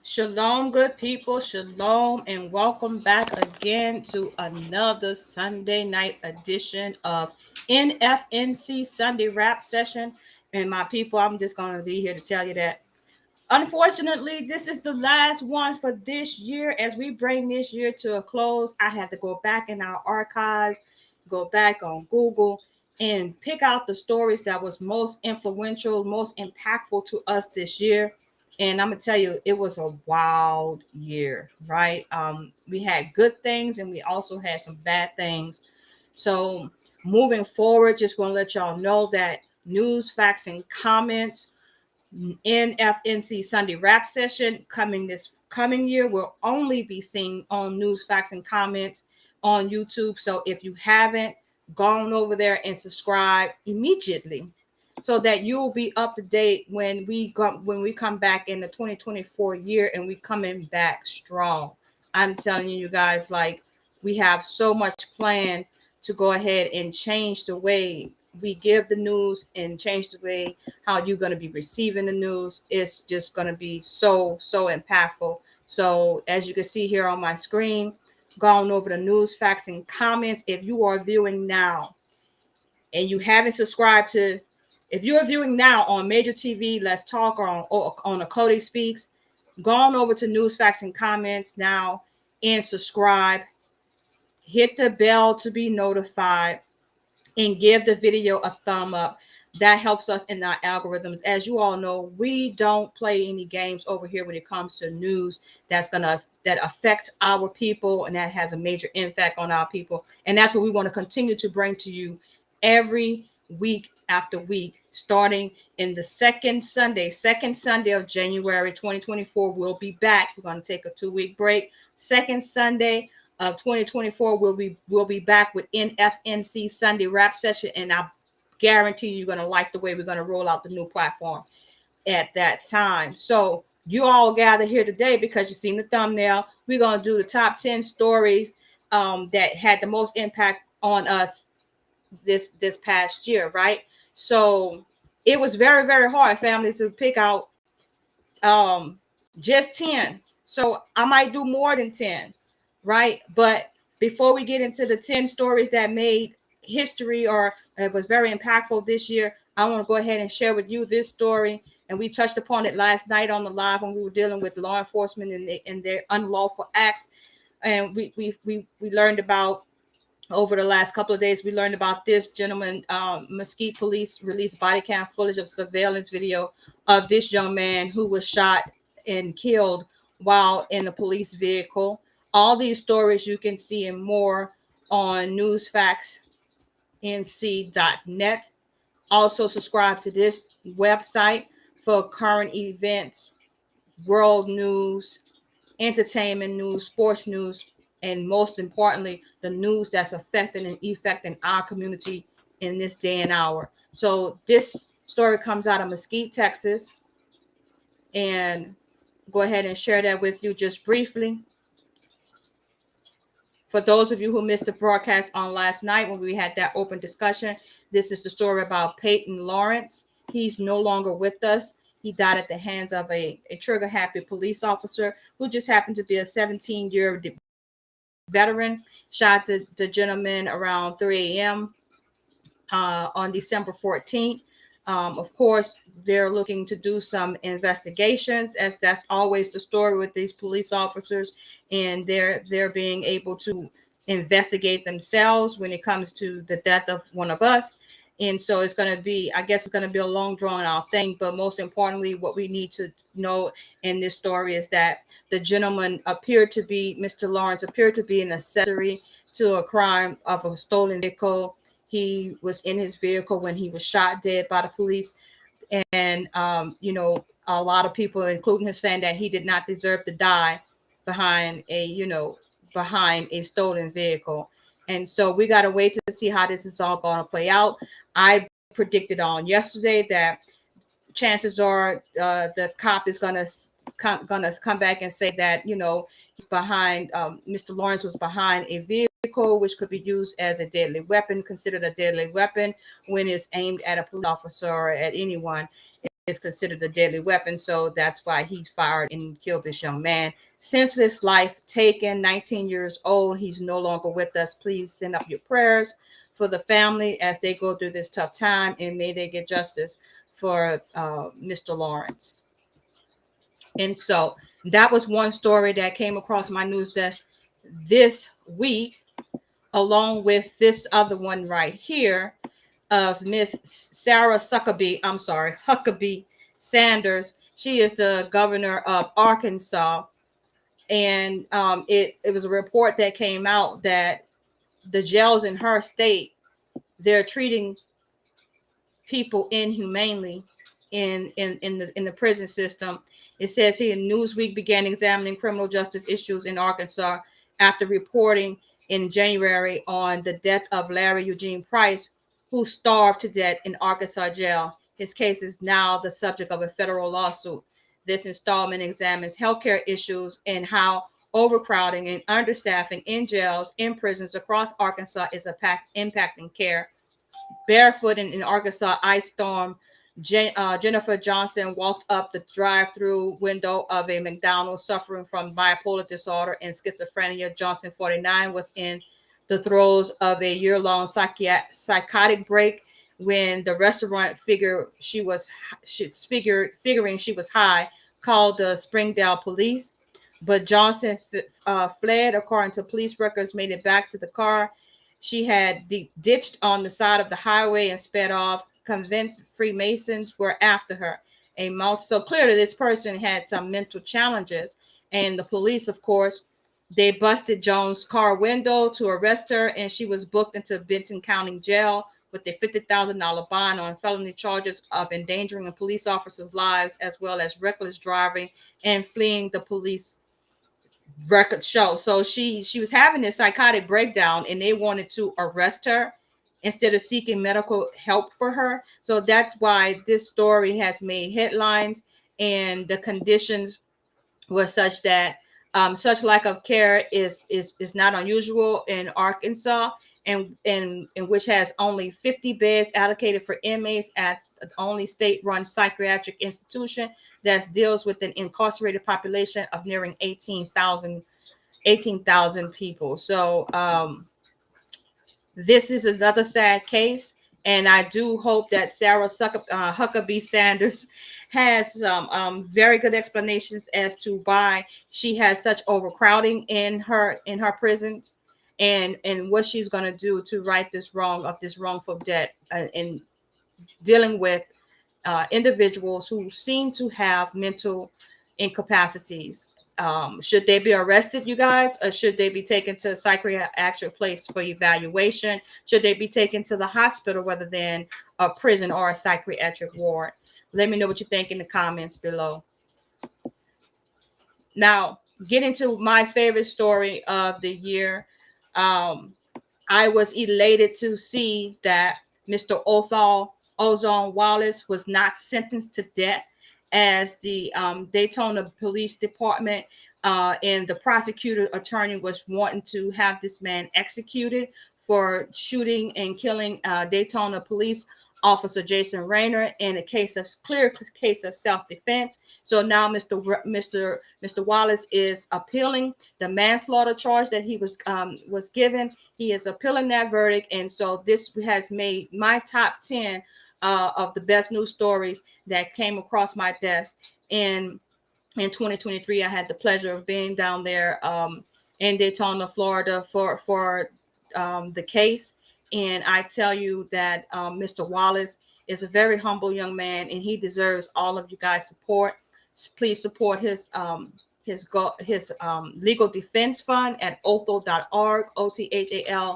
Shalom, good people. Shalom, and welcome back again to another Sunday night edition of Nfnc Sunday Rap Session. And my people, I'm just going to be here to tell you that unfortunately, this is the last one for this year. As we bring this year to a close, I had to go back in our archives, go back on Google, and pick out the stories that was most influential, most impactful to us this year. And I'm gonna tell you, it was a wild year, right? We had good things, and we also had some bad things. So moving forward, just want to let y'all know that news, facts, and comments Nfnc Sunday Rap Session coming this coming year will only be seen on news, facts, and comments on YouTube. So if you haven't gone over there and subscribe immediately, so that you'll be up to date when we come back in the 2024 year and we coming back strong. I'm telling you guys, like we have so much planned to go ahead and change the way we give the news and change the way how you're going to be receiving the news. It's just going to be so impactful. So as you can see here on my screen, going over the news, facts, and comments. If you are viewing now and you haven't subscribed to, if you are viewing now on Major TV, Let's Talk, or on a Cody Speaks, go on over to news, facts, and comments now and subscribe. Hit the bell to be notified and give the video a thumb up. That helps us in our algorithms. As you all know, we don't play any games over here when it comes to news that affects our people and that has a major impact on our people. And that's what we want to continue to bring to you every week after week, starting in the second Sunday of January 2024. We'll be back. We're going to take a 2-week break. Second Sunday of 2024, we'll be back with Nfnc Sunday Rap Session, and I guarantee you're going to like the way we're going to roll out the new platform at that time. So you all gather here today because you've seen the thumbnail. We're going to do the top 10 stories that had the most impact on us this past year, right? So it was very hard, family, to pick out just 10. So I might do more than 10, right? But before we get into the 10 stories that made history or it was very impactful this year, I want to go ahead and share with you this story. And we touched upon it last night on the live when we were dealing with law enforcement and their unlawful acts. And we learned about, over the last couple of days, we learned about this gentleman. Mesquite police released body cam footage of surveillance video of this young man who was shot and killed while in a police vehicle. All these stories you can see and more on newsfactsnc.net. Also subscribe to this website for current events, world news, entertainment news, sports news, and most importantly, the news that's affecting and affecting our community in this day and hour. So this story comes out of Mesquite, Texas, and go ahead and share that with you just briefly. For those of you who missed the broadcast on last night when we had that open discussion, this is the story about Peyton Lawrence. He's no longer with us. He died at the hands of a trigger-happy police officer who just happened to be a 17-year veteran. Shot the gentleman around 3 a.m. On December 14th. Of course, they're looking to do some investigations, as that's always the story with these police officers, and they're being able to investigate themselves when it comes to the death of one of us. And so it's going to be, I guess it's going to be a long drawn out thing, but most importantly, what we need to know in this story is that the gentleman Mr. Lawrence appeared to be an accessory to a crime of a stolen vehicle. He was in his vehicle when he was shot dead by the police. And, a lot of people, including his fan, that he did not deserve to die behind a stolen vehicle. And so we got to wait to see how this is all going to play out. I predicted on yesterday that chances are the cop is going to come back and say that, he's behind, Mr. Lawrence was behind a vehicle which could be used as a deadly weapon, considered a deadly weapon when it's aimed at a police officer or at anyone. is considered a deadly weapon. So that's why he fired and killed this young man. Since his life taken, 19 years old, he's no longer with us. Please send up your prayers for the family as they go through this tough time, and may they get justice for Mr. Lawrence. And so that was one story that came across my news desk this week, along with this other one right here of Miss Sarah Huckabee Sanders. She is the governor of Arkansas. And it was a report that came out that the jails in her state, they're treating people inhumanely in the prison system. It says here Newsweek began examining criminal justice issues in Arkansas after reporting in January on the death of Larry Eugene Price, who starved to death in Arkansas jail. His case is now the subject of a federal lawsuit. This installment examines healthcare issues and how overcrowding and understaffing in jails and prisons across Arkansas is impacting care. Barefoot in Arkansas ice storm, Jennifer Johnson walked up the drive-through window of a McDonald's suffering from bipolar disorder and schizophrenia. Johnson, 49, was in the throes of a year-long psychotic break when the restaurant figuring she was high, called the Springdale police. But Johnson fled, according to police records, made it back to the car she had ditched on the side of the highway and sped off. Convinced Freemasons were after her. So clearly, this person had some mental challenges, and the police, of course, they busted Jones' car window to arrest her, and she was booked into Benton County Jail with a $50,000 bond on felony charges of endangering a police officer's lives, as well as reckless driving and fleeing the police record show. So she was having this psychotic breakdown, and they wanted to arrest her instead of seeking medical help for her. So that's why this story has made headlines, and the conditions were such that such lack of care is not unusual in Arkansas, and which has only 50 beds allocated for inmates at the only state-run psychiatric institution that deals with an incarcerated population of nearing 18,000 people. So this is another sad case, and I do hope that Sarah Huckabee Sanders has some very good explanations as to why she has such overcrowding in her prisons, and what she's going to do to right this wrong of this wrongful death, and dealing with individuals who seem to have mental incapacities. Should they be arrested, you guys, or should they be taken to a psychiatric place for evaluation? Should they be taken to the hospital rather than a prison or a psychiatric ward? Let me know what you think in the comments below. Now, getting to my favorite story of the year. I was elated to see that Mr. Ozone Wallace was not sentenced to death, as the Daytona Police Department and the prosecutor attorney was wanting to have this man executed for shooting and killing Daytona police officer Jason Rayner in a clear case of self-defense. So now Mr. Wallace is appealing the manslaughter charge that he was given. He is appealing that verdict, and so this has made my top 10 of the best news stories that came across my desk in 2023. I had the pleasure of being down there in Daytona, Florida for the case. And I tell you that Mr. Wallace is a very humble young man, and he deserves all of you guys' support. Please support his legal defense fund at othal.org, othal.org,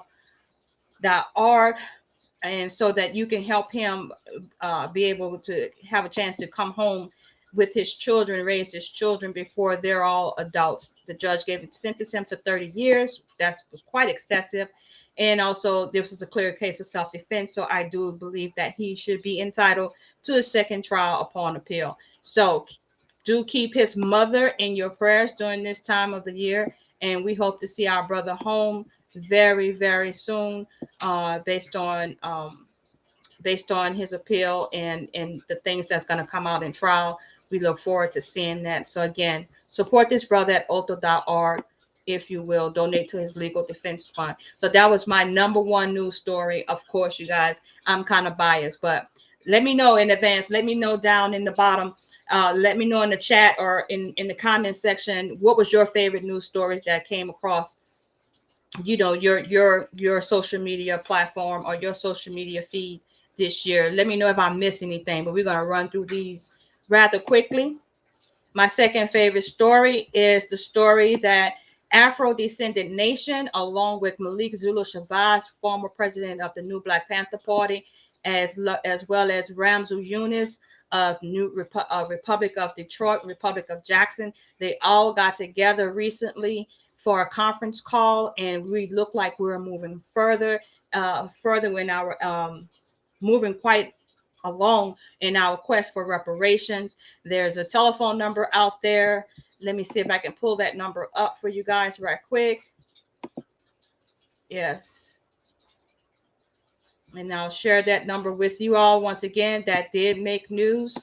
and so that you can help him be able to have a chance to come home with his children, raise his children before they're all adults. The judge sentenced him to 30 years. That was quite excessive. And also, this was a clear case of self-defense. So I do believe that he should be entitled to a second trial upon appeal. So do keep his mother in your prayers during this time of the year. And we hope to see our brother home very, very soon, based on based on his appeal and the things that's going to come out in trial. We look forward to seeing that. So again, support this brother at otho.org, if you will. Donate to his legal defense fund. So that was my number one news story. Of course, you guys, I'm kind of biased, but let me know in advance. Let me know down in the bottom. Let me know in the chat or in the comment section, what was your favorite news stories that came across, you know, your social media platform or your social media feed this year. Let me know if I missed anything, but we're going to run through these rather quickly. My second favorite story is the story that Afro-descendant nation, along with Malik Zulu Shabazz, former president of the New Black Panther Party, as well as Ramsey Yunus of Republic of Detroit, Republic of Jackson. They all got together recently for a conference call, and we look like we're moving further in our moving quite along in our quest for reparations. There's a telephone number out there. Let me see if I can pull that number up for you guys right quick. Yes. And I'll share that number with you all once again. That did make news,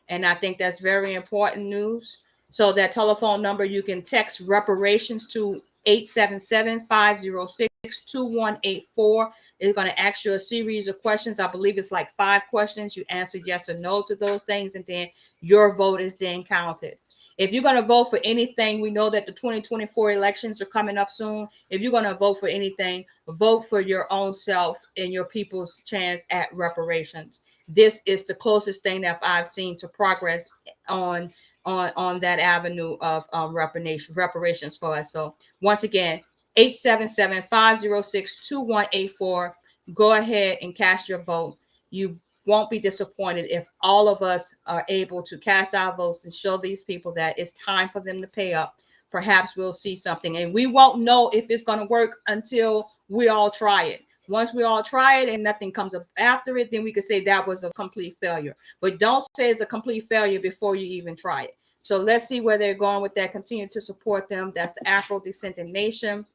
and I think that's very important news. So that telephone number, you can text reparations to 877-506-2184. It's going to ask you a series of questions. I believe it's like 5 questions. You answer yes or no to those things, and then your vote is then counted. If you're going to vote for anything, we know that the 2024 elections are coming up soon. If you're going to vote for anything, vote for your own self and your people's chance at reparations. This is the closest thing that I've seen to progress on that avenue of reparations for us. So once again, 877-506-2184. Go ahead and cast your vote. You won't be disappointed if all of us are able to cast our votes and show these people that it's time for them to pay up. Perhaps we'll see something, and we won't know if it's going to work until we all try it. Once we all try it and nothing comes up after it, then we could say that was a complete failure. But don't say it's a complete failure before you even try it. So let's see where they're going with that. Continue to support them. That's the Afro-Descendant Nation.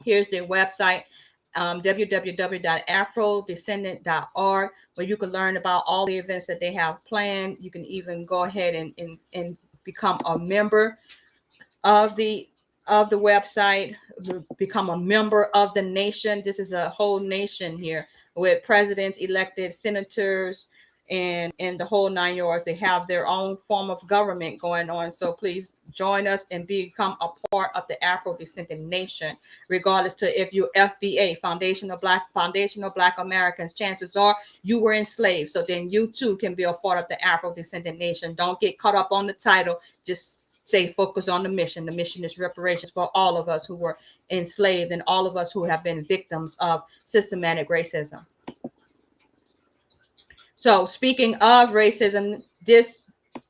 Here's their website, www.afrodescendant.org, where you can learn about all the events that they have planned. You can even go ahead and become a member of the website, become a member of the nation. This is a whole nation here with presidents, elected senators, and the whole 9 yards. They have their own form of government going on. So please join us and become a part of the Afro-Descendant Nation, regardless to if you're FBA, Foundational Black Americans. Chances are you were enslaved. So then you too can be a part of the Afro-Descendant Nation. Don't get caught up on the title. Just stay focused on the mission. The mission is reparations for all of us who were enslaved and all of us who have been victims of systematic racism. So speaking of racism, this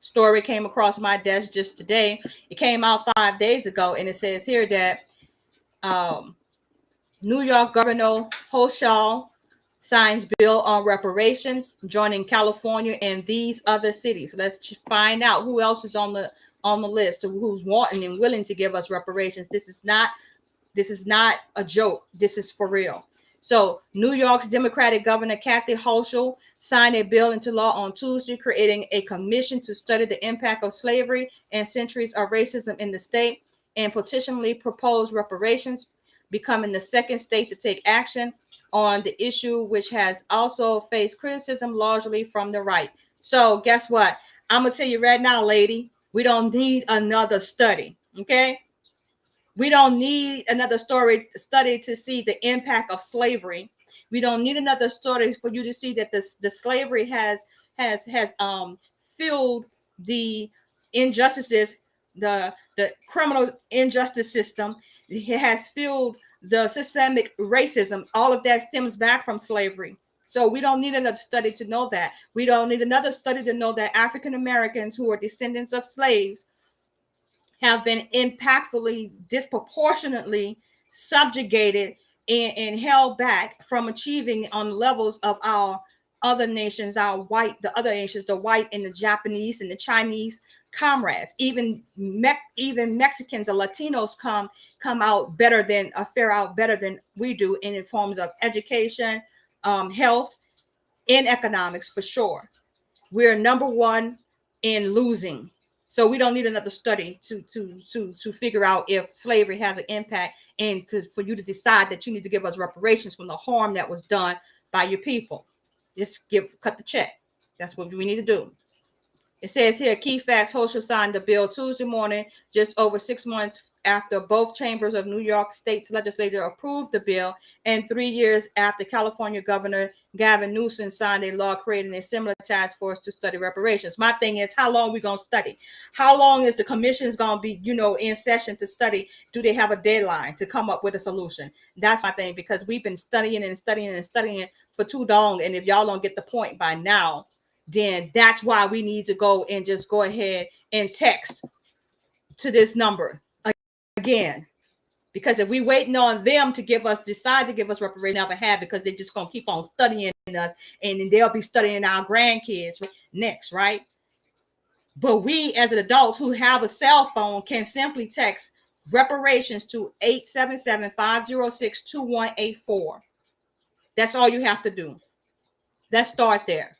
story came across my desk just today. It came out 5 days ago, and it says here that New York Governor Hochul signs bill on reparations, joining California and these other cities. Let's find out who else is on the list, who's wanting and willing to give us reparations. This is not a joke. This is for real. So New York's Democratic Governor Kathy Hochul signed a bill into law on Tuesday, creating a commission to study the impact of slavery and centuries of racism in the state and potentially propose reparations, becoming the second state to take action on the issue, which has also faced criticism largely from the right. So guess what? I'm going to tell you right now, lady, we don't need another study, okay? We don't need another study to see the impact of slavery. We don't need another story for you to see that the slavery has fueled the injustices, the criminal injustice system. It has fueled the systemic racism. All of that stems back from slavery. So we don't need another study to know that. We don't need another study to know that African Americans who are descendants of slaves have been impactfully, disproportionately subjugated and held back from achieving on levels of our other nations, the white and the Japanese and the Chinese comrades. Even Mexicans or Latinos come out better than we do in forms of education, health, in economics for sure. We're number one in losing. So we don't need another study to figure out if slavery has an impact and for you to decide that you need to give us reparations from the harm that was done by your people. Just cut the check. That's what we need to do. It says here, key facts, Hochul signed the bill Tuesday morning, just over 6 months after both chambers of New York State's legislature approved the bill, and 3 years after California Governor Gavin Newsom signed a law creating a similar task force to study reparations. My thing is, how long are we going to study? How long is the commission's going to be, in session to study? Do they have a deadline to come up with a solution? That's my thing, because we've been studying and studying and studying for too long, and if y'all don't get the point by now, then that's why we need to go ahead and text to this number again. Because if we waiting on them to decide to give us reparations, never have, because they're just going to keep on studying us, and then they'll be studying our grandkids next, right? But we as an adults who have a cell phone can simply text reparations to 877-506-2184. That's all you have to do. Let's start there.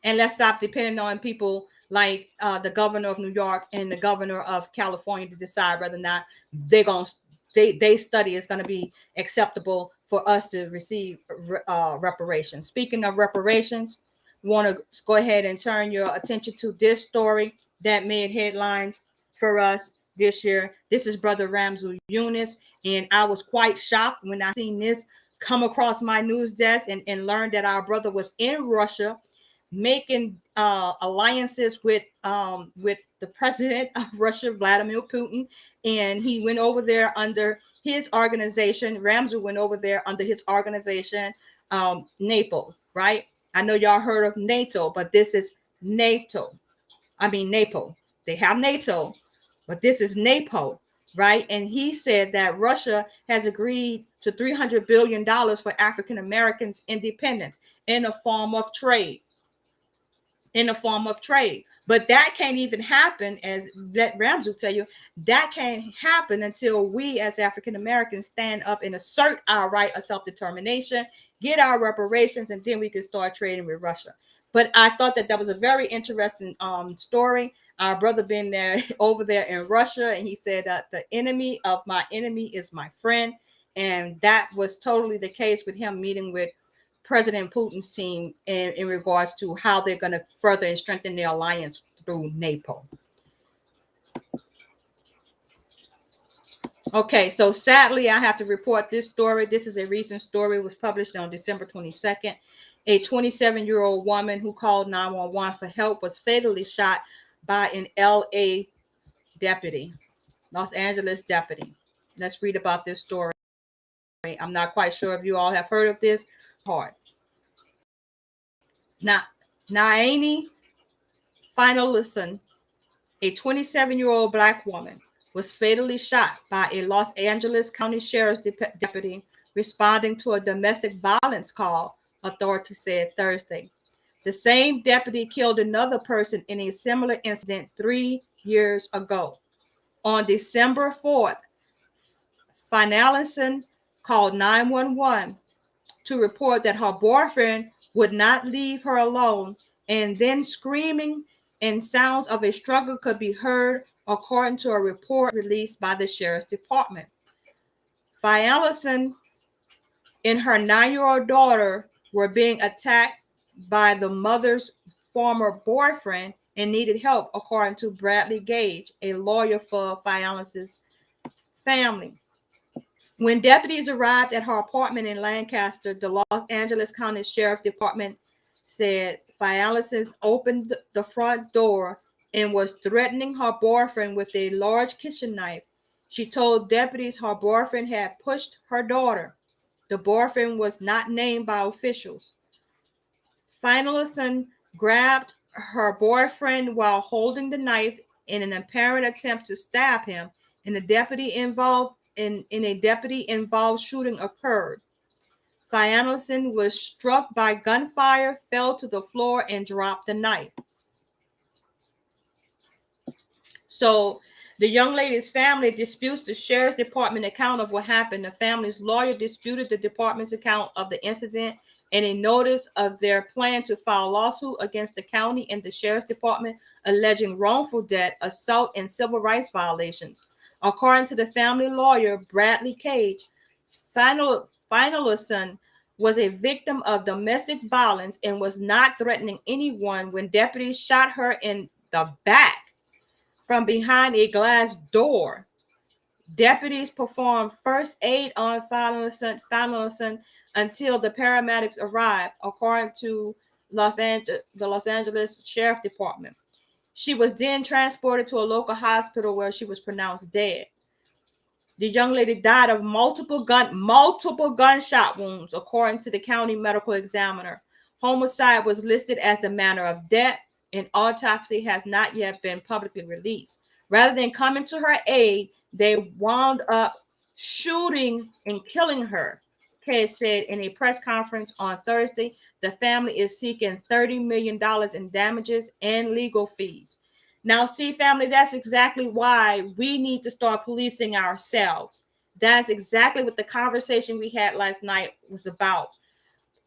And let's stop depending on people like the governor of New York and the governor of California to decide whether or not they study is going to be acceptable for us to receive reparations. Speaking of reparations, we want to go ahead and turn your attention to this story that made headlines for us this year. This is Brother Ramzu Yunus, and I was quite shocked when I seen this come across my news desk and learned that our brother was in Russia making alliances with the president of Russia, Vladimir Putin, and he went over there under his organization. Ramzu went over there under his organization, NATO, right? I know y'all heard of NATO, but this is NATO. I mean NAPO. They have NATO, but this is NAPO, right? And he said that Russia has agreed to $300 billion for African Americans' independence in a form of trade. But that can't even happen, as let Ramzu tell you, that can't happen until we as African Americans stand up and assert our right of self-determination, get our reparations, and then we can start trading with Russia. But I thought that was a very interesting story. Our brother been there over there in Russia, and he said that the enemy of my enemy is my friend. And that was totally the case with him meeting with President Putin's team in regards to how they're going to further and strengthen their alliance through NATO. Okay, so sadly, I have to report this story. This is a recent story. It was published on December 22nd. A 27-year-old woman who called 911 for help was fatally shot by an LA deputy, Los Angeles deputy. Let's read about this story. I'm not quite sure if you all have heard of this. Hard. Nfnc Finlayson, a 27-year-old Black woman, was fatally shot by a Los Angeles County Sheriff's deputy responding to a domestic violence call, authorities said Thursday. The same deputy killed another person in a similar incident 3 years ago. On December 4th, Finlayson called 911 to report that her boyfriend would not leave her alone, and then screaming and sounds of a struggle could be heard, according to a report released by the sheriff's department. Finlayson and her 9-year-old daughter were being attacked by the mother's former boyfriend and needed help, according to Bradley Gage, a lawyer for Finlayson's family. When deputies arrived at her apartment in Lancaster, the Los Angeles County Sheriff Department said Finlayson opened the front door and was threatening her boyfriend with a large kitchen knife. She told deputies her boyfriend had pushed her daughter. The boyfriend was not named by officials. Finlayson grabbed her boyfriend while holding the knife in an apparent attempt to stab him, and a deputy involved shooting occurred. Finlayson was struck by gunfire, fell to the floor, and dropped the knife. So the young lady's family disputes the sheriff's department account of what happened. The family's lawyer disputed the department's account of the incident and a notice of their plan to file a lawsuit against the county and the sheriff's department alleging wrongful death, assault, and civil rights violations. According to the family lawyer, Bradley Cage, Finlayson was a victim of domestic violence and was not threatening anyone when deputies shot her in the back from behind a glass door. Deputies performed first aid on Finlayson until the paramedics arrived, according to the Los Angeles Sheriff Department. She was then transported to a local hospital where she was pronounced dead. The young lady died of multiple gunshot wounds, according to the county medical examiner. Homicide was listed as the manner of death, and autopsy has not yet been publicly released. Rather than coming to her aid, they wound up shooting and killing her, Cage said in a press conference on Thursday. The family is seeking $30 million in damages and legal fees. Now, see, family, that's exactly why we need to start policing ourselves. That's exactly what the conversation we had last night was about.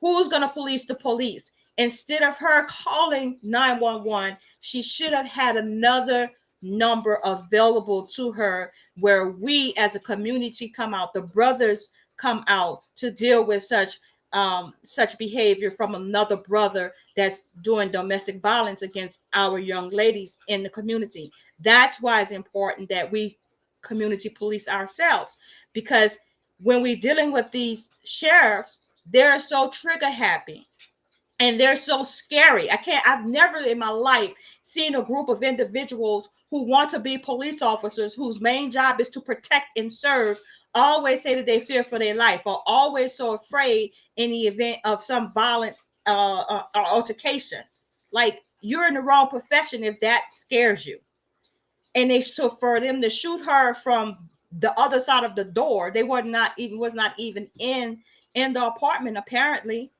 Who's going to police the police? Instead of her calling 911, she should have had another number available to her where we as a community come out, the brothers come out to deal with such behavior from another brother that's doing domestic violence against our young ladies in the community. That's why it's important that we community police ourselves, because when we're dealing with these sheriffs, they're so trigger happy and they're so scary. I've never in my life seen a group of individuals who want to be police officers whose main job is to protect and serve always say that they fear for their life, or always so afraid in the event of some violent altercation. Like, you're in the wrong profession if that scares you. And so for them to shoot her from the other side of the door, they was not even in the apartment apparently,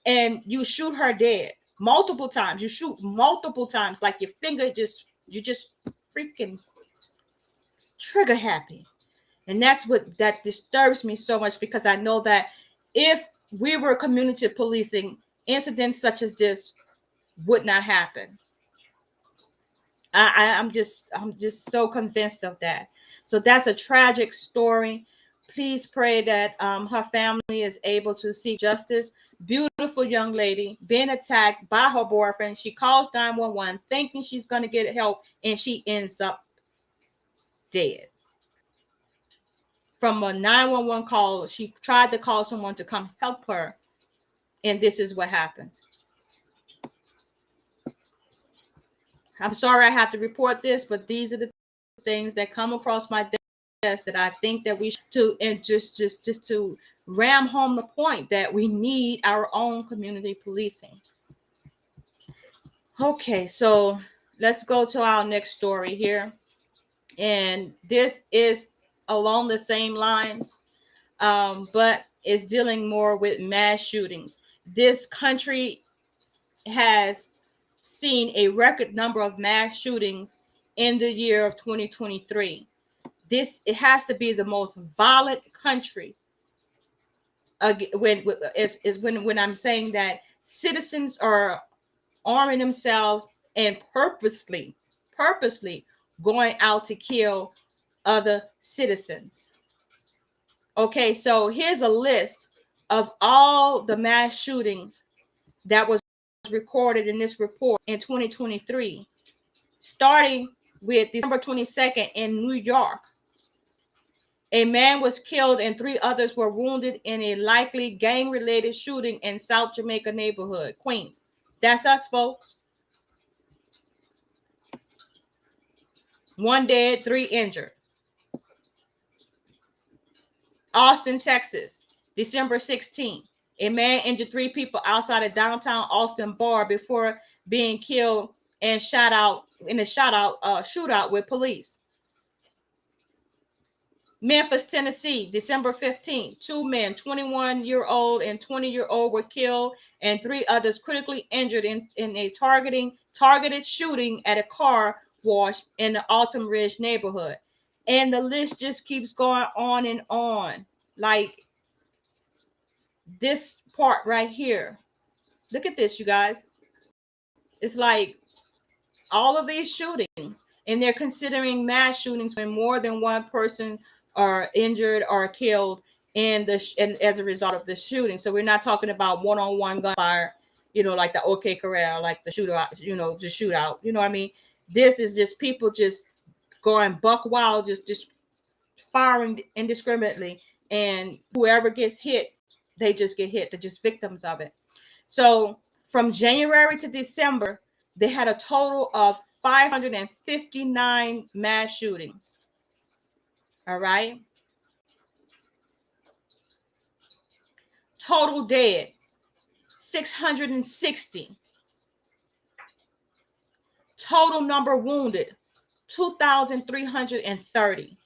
and you shoot her dead multiple times. You shoot multiple times, like your finger you just freaking trigger happy. And that's what that disturbs me so much, because I know that if we were community policing, incidents such as this would not happen. I'm just so convinced of that. So that's a tragic story. Please pray that her family is able to seek justice. Beautiful young lady being attacked by her boyfriend. She calls 911 thinking she's going to get help, and she ends up dead. From a 911 call, she tried to call someone to come help her, and this is what happens. I'm sorry I have to report this, but these are the things that come across my desk that I think that we should to, and just to ram home the point that we need our own community policing. Okay, so let's go to our next story here. And this is along the same lines, but it's dealing more with mass shootings. This country has seen a record number of mass shootings in the year of 2023. It has to be the most violent country. When I'm saying that citizens are arming themselves and purposely going out to kill other citizens. Okay, so here's a list of all the mass shootings that was recorded in this report in 2023, starting with December 22nd in New York. A man was killed and 3 others were wounded in a likely gang-related shooting in South Jamaica neighborhood, Queens. That's us, folks. 1 dead, 3 injured. Austin, Texas, December 16th. A man injured 3 people outside a downtown Austin bar before being killed and shot out in a shootout with police. Memphis, Tennessee, December 15th. 2 men, 21-year-old and 20-year-old, were killed and 3 others critically injured in a targeted shooting at a car wash in the Autumn Ridge neighborhood. And the list just keeps going on and on. Like, this part right here. Look at this, you guys. It's like all of these shootings, and they're considering mass shootings when more than one person are injured or killed and as a result of the shooting. So we're not talking about one-on-one gunfire, like the OK Corral, like the shootout, just shootout. You know what I mean? This is just people just going buck wild, just firing indiscriminately, and whoever gets hit, they just get hit. They're just victims of it. So from January to December, they had a total of 559 mass shootings. All right. Total dead, 660. Total number wounded, 2,330.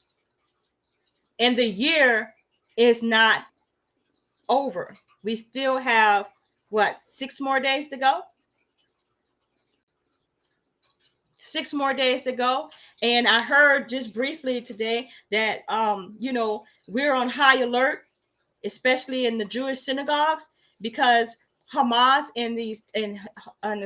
And the year is not over. We still have, 6 more days to go? 6 more days to go. And I heard just briefly today that we're on high alert, especially in the Jewish synagogues, because Hamas and the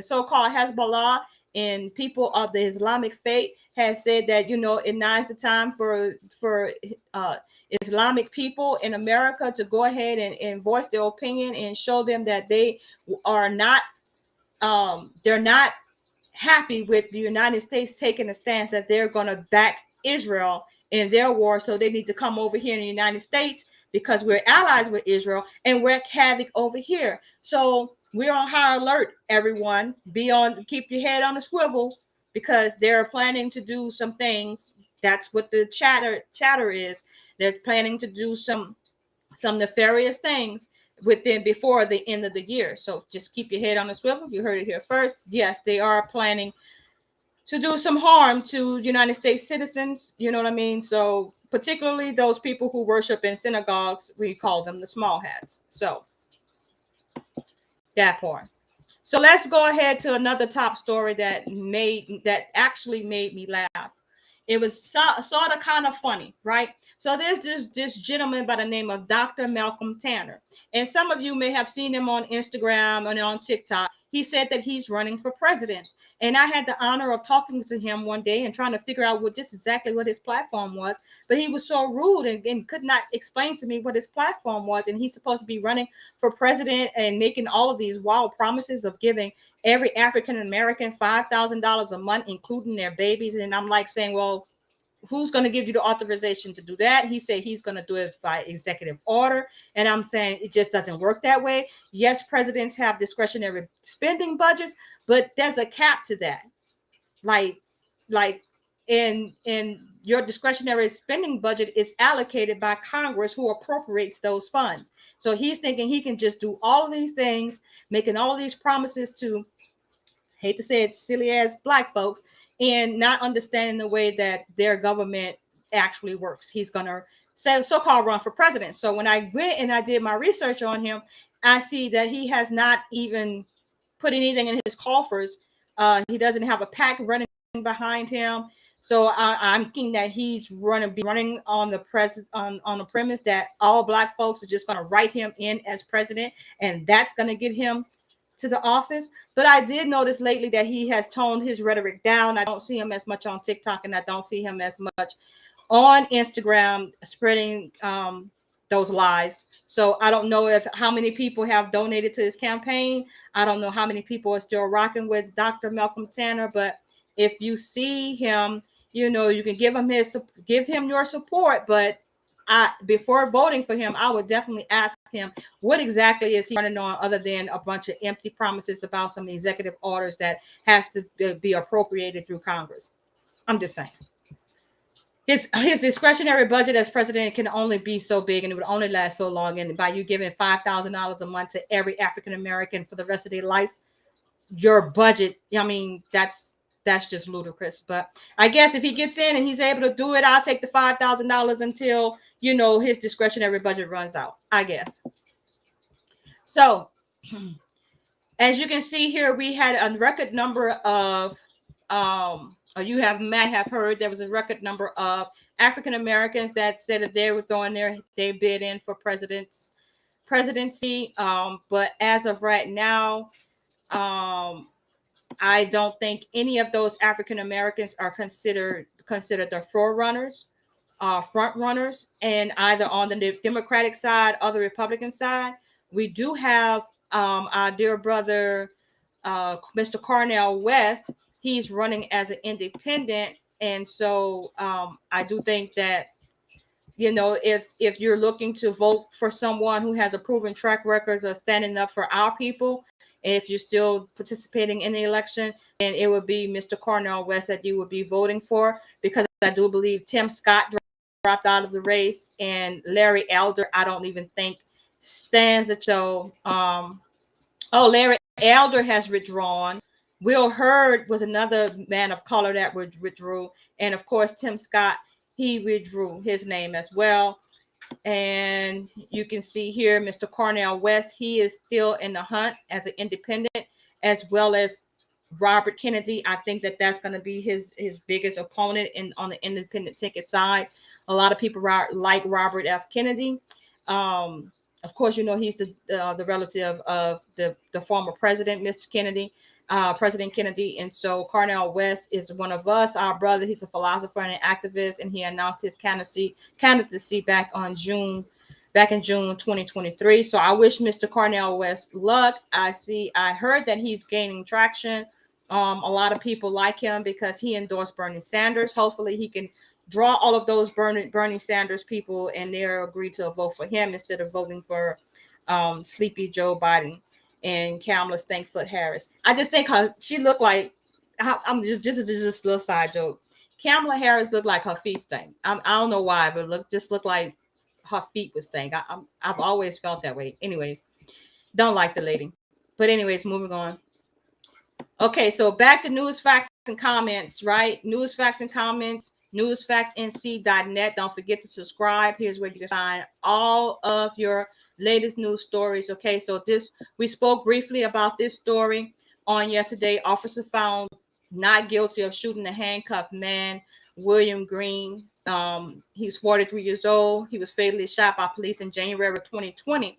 so-called Hezbollah and people of the Islamic faith has said that it now's the time for Islamic people in America to go ahead and voice their opinion and show them that they are not they're not happy with the United States taking a stance that they're going to back Israel in their war. So they need to come over here in the United States because we're allies with Israel and wreak havoc over here. So we're on high alert, everyone. Keep your head on a swivel because they're planning to do some things. That's what the chatter is. They're planning to do some nefarious things before the end of the year. So just keep your head on the swivel. You heard it here first. Yes, they are planning to do some harm to United States citizens. You know what I mean? So particularly those people who worship in synagogues, we call them the small hats. So that part. So let's go ahead to another top story that actually made me laugh. It was sort of kind of funny, right? So there's this gentleman by the name of Dr. Malcolm Tanner. And some of you may have seen him on Instagram and on TikTok. He said that he's running for president. And I had the honor of talking to him one day and trying to figure out exactly what his platform was. But he was so rude and could not explain to me what his platform was. And he's supposed to be running for president and making all of these wild promises of giving every African American $5,000 a month, including their babies. And I'm like saying, well, who's going to give you the authorization to do that? He said he's going to do it by executive order. And I'm saying it just doesn't work that way. Yes, presidents have discretionary spending budgets, but there's a cap to that. Like in your discretionary spending budget is allocated by Congress, who appropriates those funds. So he's thinking he can just do all of these things, making all of these promises to, hate to say it, silly ass black folks, and not understanding the way that their government actually works. He's gonna say so-called run for president. So when I went and I did my research on him, I see that he has not even put anything in his coffers. He doesn't have a PAC running behind him. So I'm thinking that he's running on the on the premise that all black folks are just going to write him in as president, and that's going to get him to the office. But I did notice lately that he has toned his rhetoric down. I don't see him as much on TikTok, and I don't see him as much on Instagram spreading those lies. So I don't know how many people have donated to his campaign. I don't know how many people are still rocking with Dr. Malcolm Tanner, but if you see him, you can give him your support. But before voting for him, I would definitely ask him what exactly is he running on, other than a bunch of empty promises about some executive orders that has to be appropriated through Congress. I'm just saying. His discretionary budget as president can only be so big, and it would only last so long. And by you giving $5,000 a month to every African American for the rest of their life, your budget, I mean, that's just ludicrous. But I guess if he gets in and he's able to do it, I'll take the $5,000 until his discretionary budget runs out, I guess. So as you can see here, we had a record number of might have heard there was a record number of African Americans that said that they were throwing their bid in for presidents presidency. But as of right now, I don't think any of those African Americans are considered the forerunners, front runners, and either on the Democratic side or the Republican side. We do have our dear brother, Mr. Cornel West. He's running as an independent, and so I do think that, if you're looking to vote for someone who has a proven track record of standing up for our people, and if you're still participating in the election, then it would be Mr. Cornel West that you would be voting for, because I do believe Tim Scott dropped out of the race, and Larry Elder, I don't even think stands a show. Larry Elder has withdrawn. Will Hurd was another man of color that withdrew, and of course Tim Scott, he withdrew his name as well. And you can see here, Mr. Cornel West, he is still in the hunt as an independent, as well as Robert Kennedy. I think that that's going to be his biggest opponent on the independent ticket side. A lot of people like Robert F. Kennedy. Of course, he's the relative of the former president, Mr. Kennedy, President Kennedy. And so Cornel West is one of us, our brother. He's a philosopher and an activist, and he announced his candidacy back in June 2023. So I wish Mr. Cornel West luck. I heard that he's gaining traction. A lot of people like him because he endorsed Bernie Sanders. Hopefully he can draw all of those Bernie Sanders people, and they'll agree to vote for him instead of voting for sleepy Joe Biden and Kamala Stankfoot Harris. I just think she looked like, I'm just a little side joke. Kamala Harris looked like her feet stink. I don't know why, but looked like her feet would stink. I've always felt that way. Anyways, don't like the lady. But anyways, moving on. Okay, so back to news, facts, and comments, right? News, facts, and comments, newsfactsnc.net. Don't forget to subscribe. Here's where you can find all of your latest news stories. Okay, so we spoke briefly about this story on yesterday. Officer found not guilty of shooting the handcuffed man, William Green. He's 43 years old. He was fatally shot by police in January of 2020.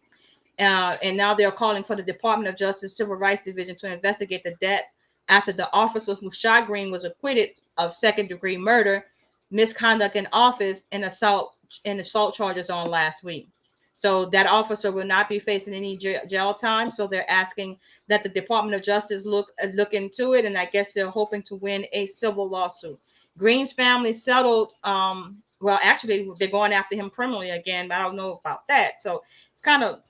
And now they're calling for the Department of Justice Civil Rights Division to investigate the death after the officer who shot Green was acquitted of second-degree murder, misconduct in office, and assault charges on last week. So that officer will not be facing any jail time. So they're asking that the Department of Justice look into it, and I guess they're hoping to win a civil lawsuit. Green's family settled. Well, actually, they're going after him criminally again, but I don't know about that. So it's kind of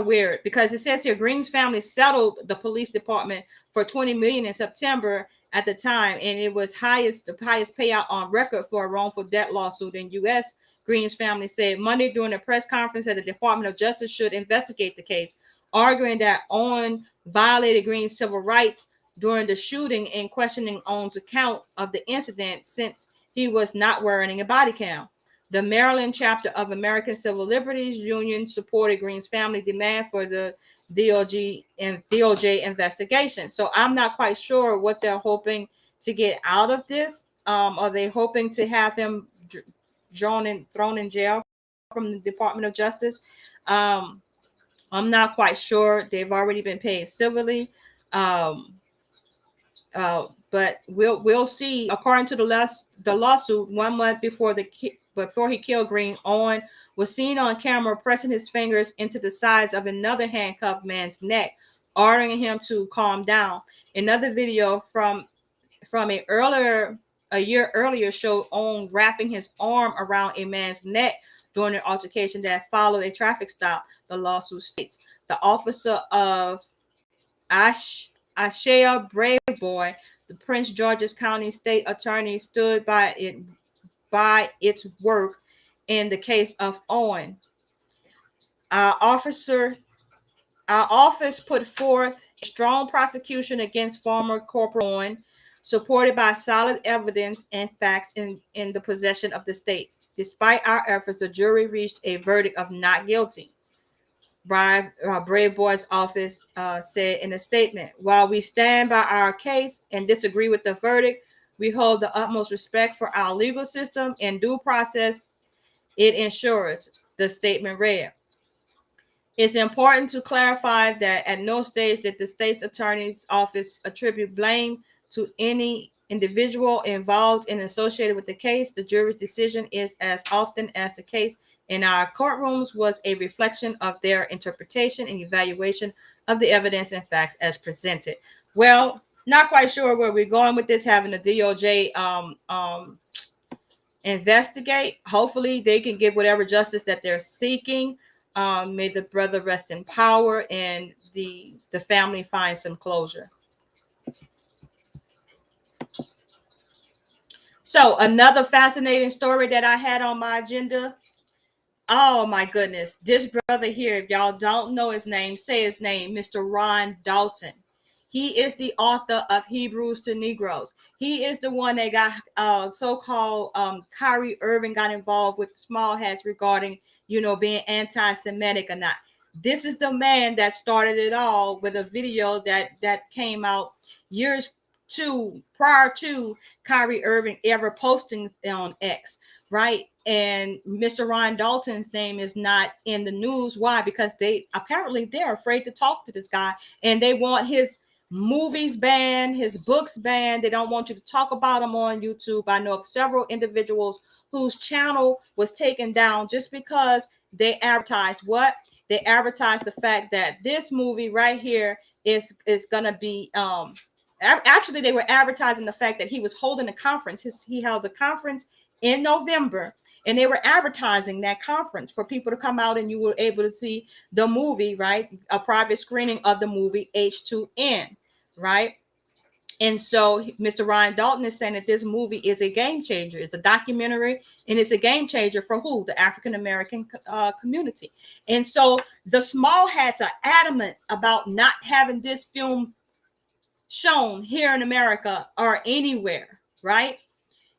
weird, because it says here Green's family settled the police department for $20 million in September at the time, and it was the highest payout on record for a wrongful death lawsuit in U.S. Green's family said Monday during a press conference that the Department of Justice should investigate the case, arguing that Owen violated Green's civil rights during the shooting and questioning Owen's account of the incident since he was not wearing a body cam. The Maryland chapter of American Civil Liberties Union supported Green's family demand for the DOJ investigation. So I'm not quite sure what they're hoping to get out of this. Are they hoping to have him thrown in jail from the Department of Justice? I'm not quite sure. They've already been paid civilly. But we'll see. According to the lawsuit, 1 month before he killed Green, Owen was seen on camera pressing his fingers into the sides of another handcuffed man's neck, ordering him to calm down. Another video from a year earlier showed Owen wrapping his arm around a man's neck during an altercation that followed a traffic stop. The lawsuit states the officer of Ashea Braveboy, the Prince George's County State Attorney, stood by its work in the case of Owen. Our office put forth a strong prosecution against former Corporal Owen, supported by solid evidence and facts in the possession of the state. Despite our efforts, the jury reached a verdict of not guilty. Brave Boy's office said in a statement, while we stand by our case and disagree with the verdict, we hold the utmost respect for our legal system and due process it ensures, the statement read. It's important to clarify that at no stage did the state's attorney's office attribute blame to any individual involved and associated with the case. The jury's decision is, as often as the case in our courtrooms, was a reflection of their interpretation and evaluation of the evidence and facts as presented. Well, not quite sure where we're going with this, having the DOJ investigate. Hopefully, they can get whatever justice that they're seeking. May the brother rest in power and the family find some closure. So another fascinating story that I had on my agenda. Oh my goodness, this brother here, if y'all don't know his name, say his name, Mr. Ron Dalton. He is the author of Hebrews to Negroes. He is the one that got so-called Kyrie Irving got involved with small hats regarding, being anti-Semitic or not. This is the man that started it all with a video that came out years prior to Kyrie Irving ever posting on X, right? And Mr. Ron Dalton's name is not in the news. Why? Because they're afraid to talk to this guy, and they want his movies banned, his books banned. They don't want you to talk about him on YouTube. I know of several individuals whose channel was taken down just because they advertised what? They advertised the fact that this movie right here is gonna be actually they were advertising the fact that he was holding a conference. He held the conference in November, and they were advertising that conference for people to come out, and you were able to see the movie, right? A private screening of the movie H2N, right? And so Mr. Ryan Dalton is saying that this movie is a game changer. It's a documentary, and it's a game changer for who? The African American community. And so the small hats are adamant about not having this film shown here in America or anywhere, right?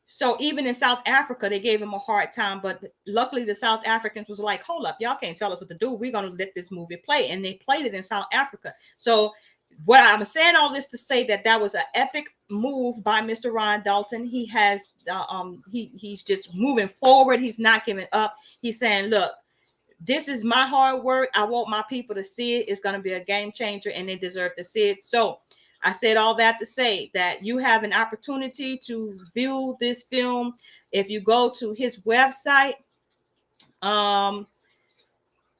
So even in South Africa, they gave him a hard time, but luckily the South Africans was like, hold up, y'all can't tell us what to do. We're going to let this movie play. And they played it in South Africa. So what I'm saying all this to say that was an epic move by Mr. Ron Dalton. He has, he's just moving forward. He's not giving up. He's saying, look, this is my hard work. I want my people to see it. It's going to be a game changer, and they deserve to see it. So I said all that to say that you have an opportunity to view this film. If you go to his website,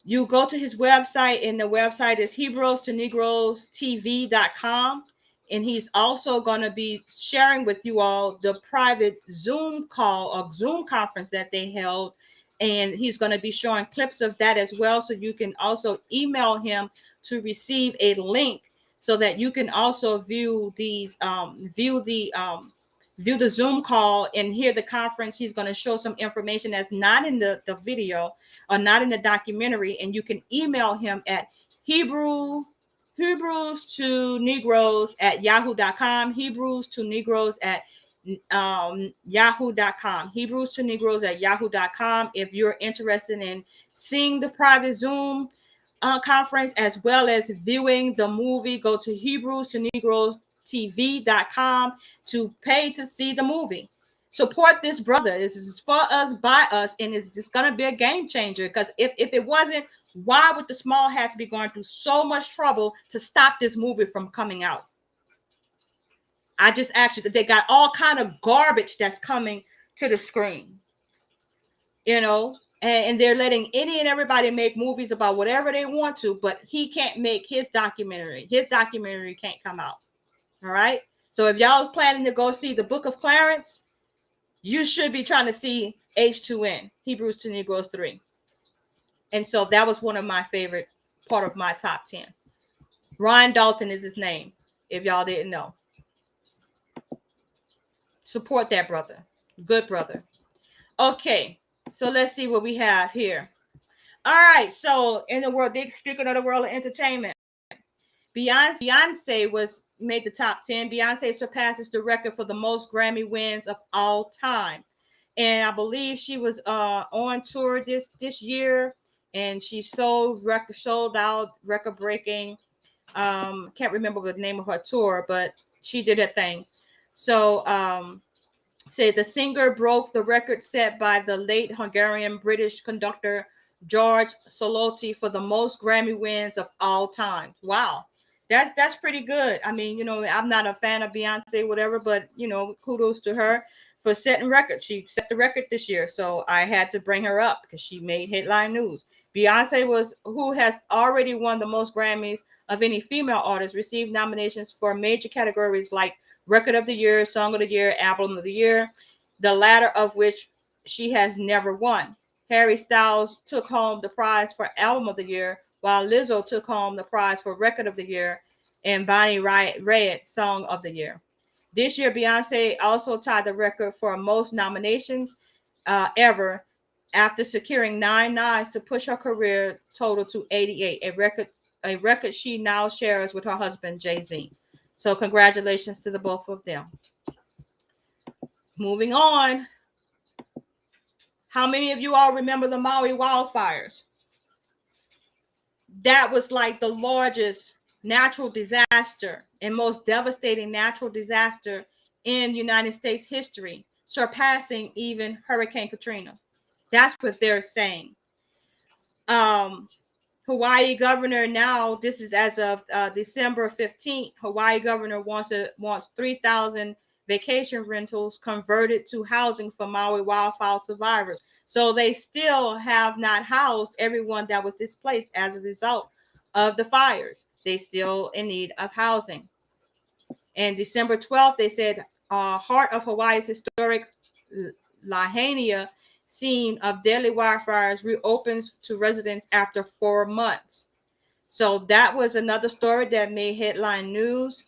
you go to his website, and the website is HebrewsToNegrosTV.com. And he's also going to be sharing with you all the private Zoom call or Zoom conference that they held. And he's going to be showing clips of that as well. So you can also email him to receive a link so that you can also view these, view the Zoom call and hear the conference. He's going to show some information that's not in the video or not in the documentary. And you can email him at Hebrews2Negroes@yahoo.com, Hebrews2Negroes@yahoo.com, Hebrews2Negroes@yahoo.com. If you're interested in seeing the private Zoom conference as well as viewing the movie, go to Hebrews2NegrosTV.com to pay to see the movie. Support this brother. This is for us, by us, and it's just going to be a game changer. Because if it wasn't, why would the small hats be going through so much trouble to stop this movie from coming out? I just actually, they got all kind of garbage that's coming to the screen, and they're letting any and everybody make movies about whatever they want to, but he can't make his documentary. His documentary can't come out. All right. So if y'all planning to go see the Book of Clarence, you should be trying to see H2N, Hebrews to Negroes 3. And so that was one of my favorite part of my top 10. Ryan Dalton is his name, if y'all didn't know. Support that brother. Good brother. Okay. So let's see what we have here. All right. So in the world, speaking of the world of entertainment, Beyonce made the top 10. Beyonce surpasses the record for the most Grammy wins of all time. And I believe she was on tour this year, and she sold out, record breaking. Can't remember the name of her tour, but she did that thing. So say the singer broke the record set by the late Hungarian British conductor George Solotti for the most Grammy wins of all time. Wow. That's pretty good. I mean, I'm not a fan of Beyonce, whatever, but kudos to her for setting records. She set the record this year, so I had to bring her up because she made headline news. Beyonce who has already won the most Grammys of any female artist, received nominations for major categories like Record of the Year, Song of the Year, Album of the Year, the latter of which she has never won. Harry Styles took home the prize for Album of the Year, while Lizzo took home the prize for Record of the Year, and Bonnie Raitt Song of the Year. This year, Beyonce also tied the record for most nominations ever after securing 9 nods to push her career total to 88, a record she now shares with her husband Jay-Z. So congratulations to the both of them. Moving on. How many of you all remember the Maui wildfires? That was like the largest natural disaster and most devastating natural disaster in United States history, surpassing even Hurricane Katrina. That's what they're saying. Hawaii governor now, this is as of December 15th, Hawaii governor wants 3,000 vacation rentals converted to housing for Maui wildfire survivors. So they still have not housed everyone that was displaced as a result of the fires. They still in need of housing. And December 12th, they said heart of Hawaii's historic Lahaina scene of deadly wildfires reopens to residents after 4 months. So that was another story that made headline news.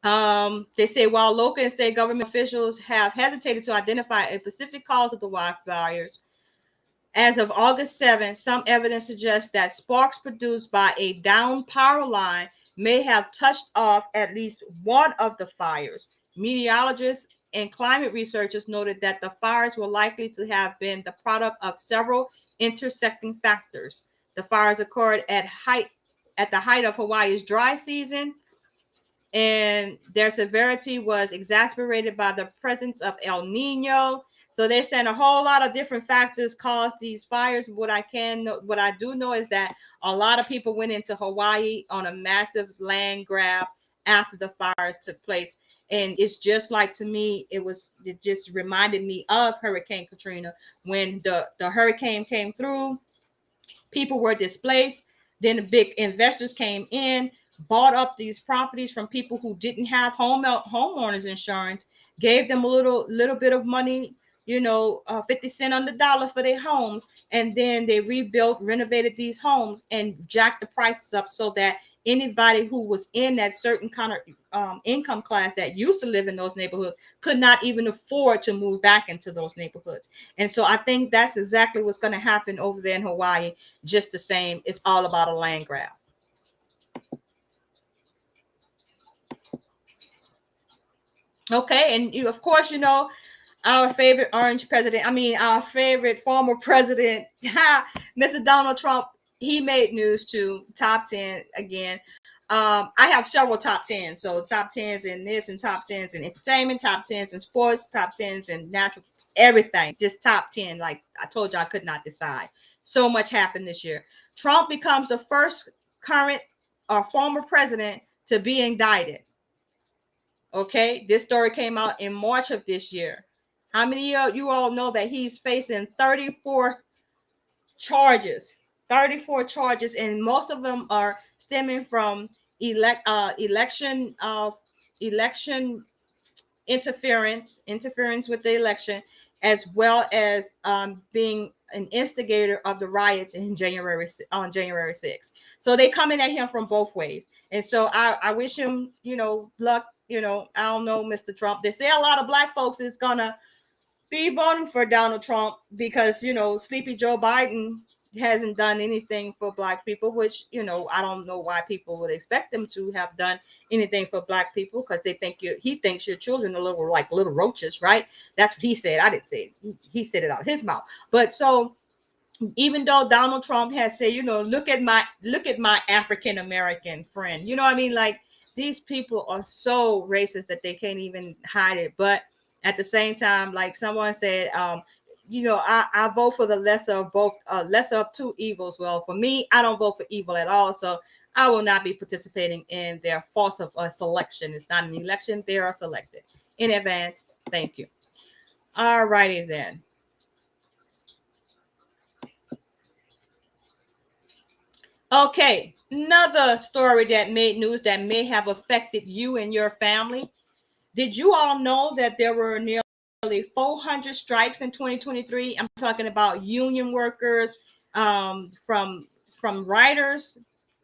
They say while local and state government officials have hesitated to identify a specific cause of the wildfires, as of August 7th, some evidence suggests that sparks produced by a downed power line may have touched off at least one of the fires. Meteorologists and climate researchers noted that the fires were likely to have been the product of several intersecting factors. The fires occurred at the height of Hawaii's dry season, and their severity was exacerbated by the presence of El Nino. So they're saying a whole lot of different factors caused these fires. What I do know is that a lot of people went into Hawaii on a massive land grab after the fires took place. And it's just like, to me, it just reminded me of Hurricane Katrina. When the hurricane came through, people were displaced. Then the big investors came in, bought up these properties from people who didn't have homeowners insurance, gave them a little bit of money, 50 cents on the dollar for their homes, and then they rebuilt, renovated these homes, and jacked the prices up so that anybody who was in that certain kind of income class that used to live in those neighborhoods could not even afford to move back into those neighborhoods. And so I think that's exactly what's going to happen over there in Hawaii. Just the same, it's all about a land grab. Okay, and of course, our favorite our favorite former president, Mr. Donald Trump, he made news too. Top 10 again. I have several top 10s. So top 10s in this, and top 10s in entertainment, top 10s in sports, top 10s in natural, everything. Just top 10. Like I told you, I could not decide. So much happened this year. Trump becomes the first current or former president to be indicted. Okay, this story came out in March of this year. How many of you all know that he's facing 34 charges? 34 charges, and most of them are stemming from election interference with the election, as well as being an instigator of the riots on January 6th. So they coming at him from both ways, and so I wish him luck. I don't know, Mr. Trump. They say a lot of black folks is gonna be voting for Donald Trump because Sleepy Joe Biden hasn't done anything for black people, which I don't know why people would expect them to have done anything for black people, because he thinks your children are little roaches, right? That's what he said. I didn't say it. He said it out of his mouth. But so even though Donald Trump has said, look at my African American friend, like these people are so racist that they can't even hide it. But at the same time, like someone said, I vote for the lesser of both, lesser of two evils. Well, for me, I don't vote for evil at all, so I will not be participating in their force of selection. It's not an election; they are selected in advance. Thank you. All righty then. Okay, another story that made news that may have affected you and your family. Did you all know that there were nearly 400 strikes in 2023? I'm talking about union workers, from writers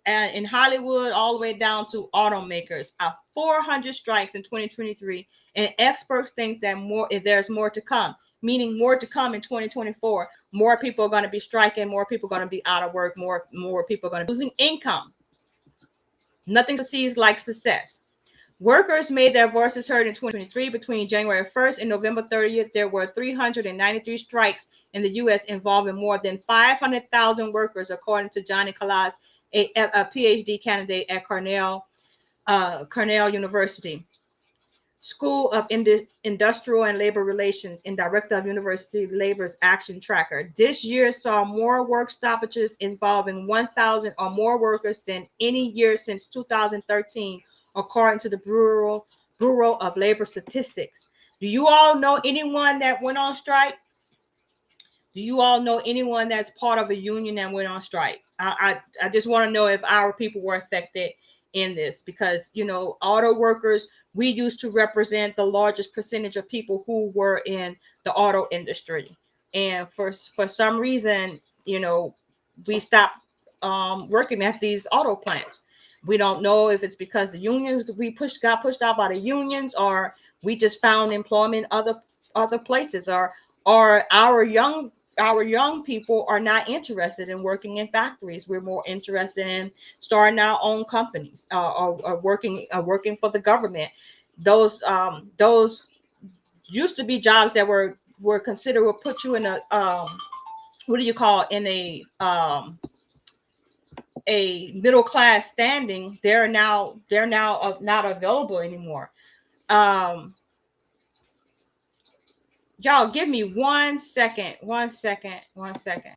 in Hollywood all the way down to automakers. 400 strikes in 2023, and experts think that there's more to come. Meaning more to come in 2024. More people are going to be striking. More people are going to be out of work. More people are going to be losing income. Nothing succeeds like success. Workers made their voices heard in 2023. Between January 1st and November 30th, there were 393 strikes in the U.S. involving more than 500,000 workers, according to Johnny Kalas, a PhD candidate at Cornell University School of Industrial and Labor Relations and director of University Labor's Action Tracker. This year saw more work stoppages involving 1,000 or more workers than any year since 2013, according to the Bureau of Labor Statistics. Do you all know anyone that went on strike? Do you all know anyone that's part of a union that went on strike? I just want to know if our people were affected in this, because auto workers, we used to represent the largest percentage of people who were in the auto industry, and for some reason, we stopped working at these auto plants. We don't know if it's because the unions got pushed out by the unions, or we just found employment other places, or our young people are not interested in working in factories. We're more interested in starting our own companies, or working for the government. Those used to be jobs that were considered, would put you in a, what do you call, in a middle class standing. They're now not available anymore. um Y'all, give me 1 second. 1 second. 1 second.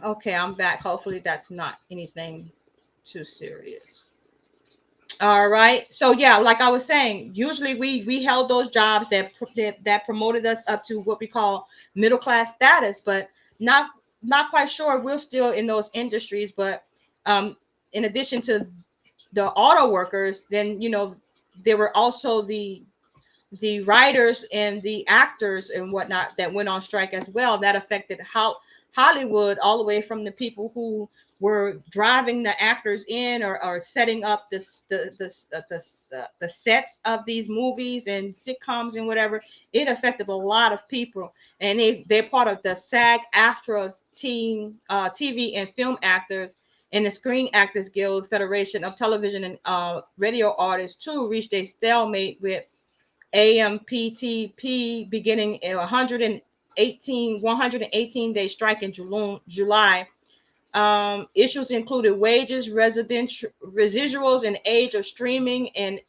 Okay, I'm back. Hopefully that's not anything too serious. All right. So yeah, like I was saying, usually we held those jobs that promoted us up to what we call middle class status, but not not quite sure if we're still in those industries. But um, in addition to the auto workers, then there were also the writers and the actors and whatnot that went on strike as well. That affected Hollywood, all the way from the people who were driving the actors in, or setting up the sets of these movies and sitcoms and whatever. It affected a lot of people, and they're part of the SAG-AFTRA team, TV and film actors, and the Screen Actors Guild Federation of Television and Radio Artists too reached a stalemate with AMPTP beginning a 118-day strike in July. Issues included wages, residential residuals, and age of streaming and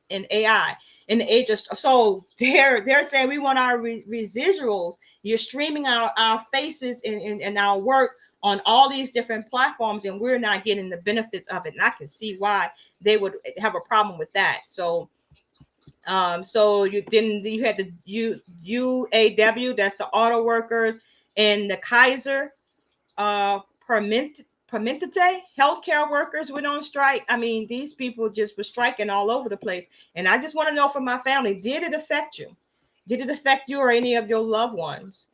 AI. In the age of, so they're saying we want our residuals. You're streaming our faces and our work on all these different platforms, and we're not getting the benefits of it. And I can see why they would have a problem with that. So you had the UAW, that's the auto workers, and the Kaiser Permanente healthcare workers went on strike. I mean, these people just were striking all over the place. And I just want to know from my family, did it affect you? Did it affect you or any of your loved ones?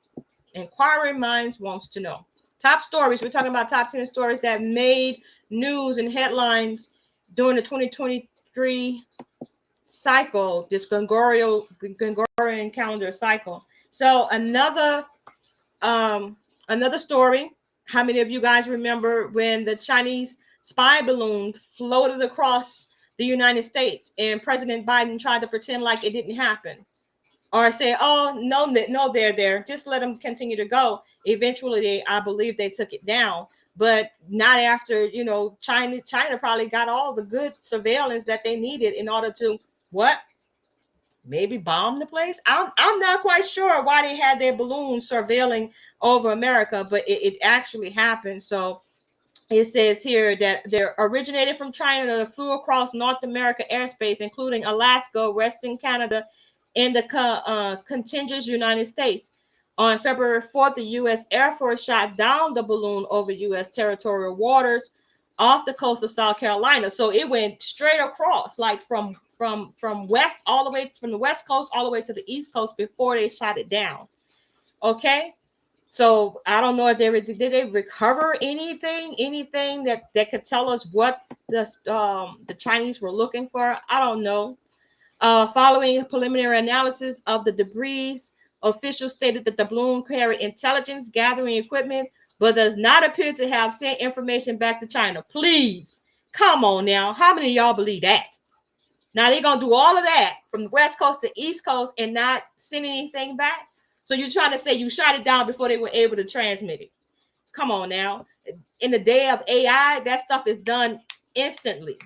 Inquiring minds wants to know. Top stories. We're talking about top 10 stories that made news and headlines during the 2023 cycle, this Gregorian calendar cycle. So another story. How many of you guys remember when the Chinese spy balloon floated across the United States, and President Biden tried to pretend like it didn't happen, or say, "Oh no, no, they're there. Just let them continue to go." Eventually, I believe they took it down, but not after China. China probably got all the good surveillance that they needed in order to what maybe bomb the place. I'm not quite sure why they had their balloons surveilling over America, but it actually happened. So it says here that they're originated from China and flew across North America airspace, including Alaska, Western Canada, and the contiguous United States. On February 4th, the U.S. Air Force shot down the balloon over U.S. territorial waters off the coast of South Carolina. So it went straight across, like from west all the way from the west coast all the way to the east coast before they shot it down. Okay. So I don't know if did they recover anything that could tell us what the Chinese were looking for. I don't know. Following preliminary analysis of the debris, officials stated that the balloon carried intelligence gathering equipment, but does not appear to have sent information back to China. Please, come on now. How many of y'all believe that? Now they're gonna do all of that from the west coast to east coast and not send anything back. So you're trying to say you shot it down before they were able to transmit it? Come on now. In the day of AI, that stuff is done instantly.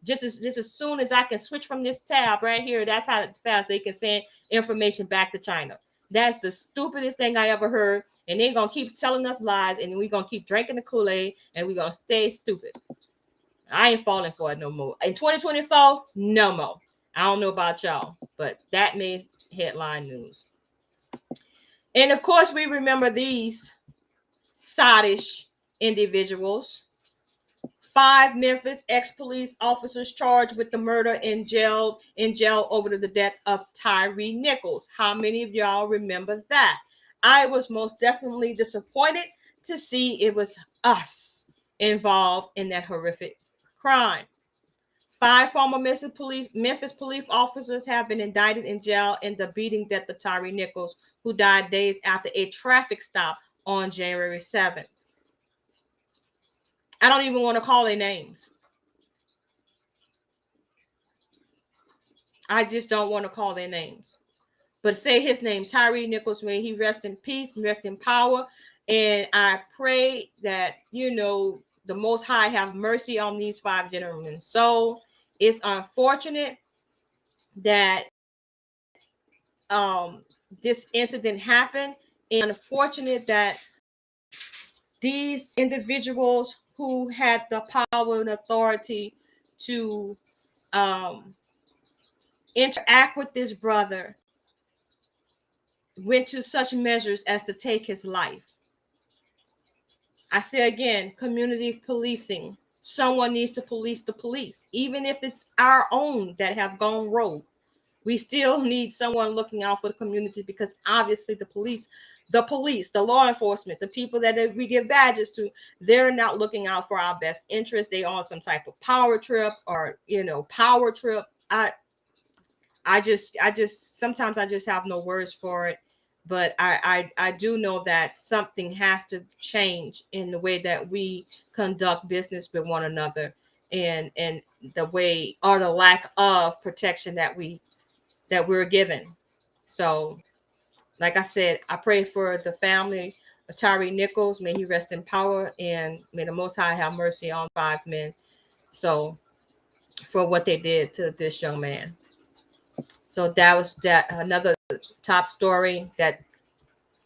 Just as soon as I can switch from this tab right here, that's how fast they can send information back to China. That's the stupidest thing I ever heard. And they're gonna keep telling us lies, and we're gonna keep drinking the Kool-Aid, and we're gonna stay stupid. I ain't falling for it no more. In 2024, no more. I don't know about y'all, but that made headline news. And of course, we remember these sottish individuals. 5 Memphis ex-police officers charged with the murder in jail over the death of Tyre Nichols. How many of y'all remember that? I was most definitely disappointed to see it was us involved in that horrific crime. 5 former Memphis police officers have been indicted in jail in the beating death of Tyre Nichols, who died days after a traffic stop on January 7th. I don't even want to call their names. I just don't want to call their names. But say his name, Tyre Nichols, may he rest in peace, rest in power. And I pray that, the Most High have mercy on these 5 gentlemen. So it's unfortunate that this incident happened, and unfortunate that these individuals who had the power and authority to interact with this brother went to such measures as to take his life. I say again, community policing. Someone needs to police the police, even if it's our own that have gone rogue. We still need someone looking out for the community, because obviously the police, the law enforcement, the people that we give badges to, they're not looking out for our best interest. They on some type of power trip or, power trip. I just sometimes I just have no words for it. But I do know that something has to change in the way that we conduct business with one another, and the way or the lack of protection that we're given. So, like I said, I pray for the family of Tyre Nichols. May he rest in power, and may the Most High have mercy on 5 men. So, for what they did to this young man. So that was another top story that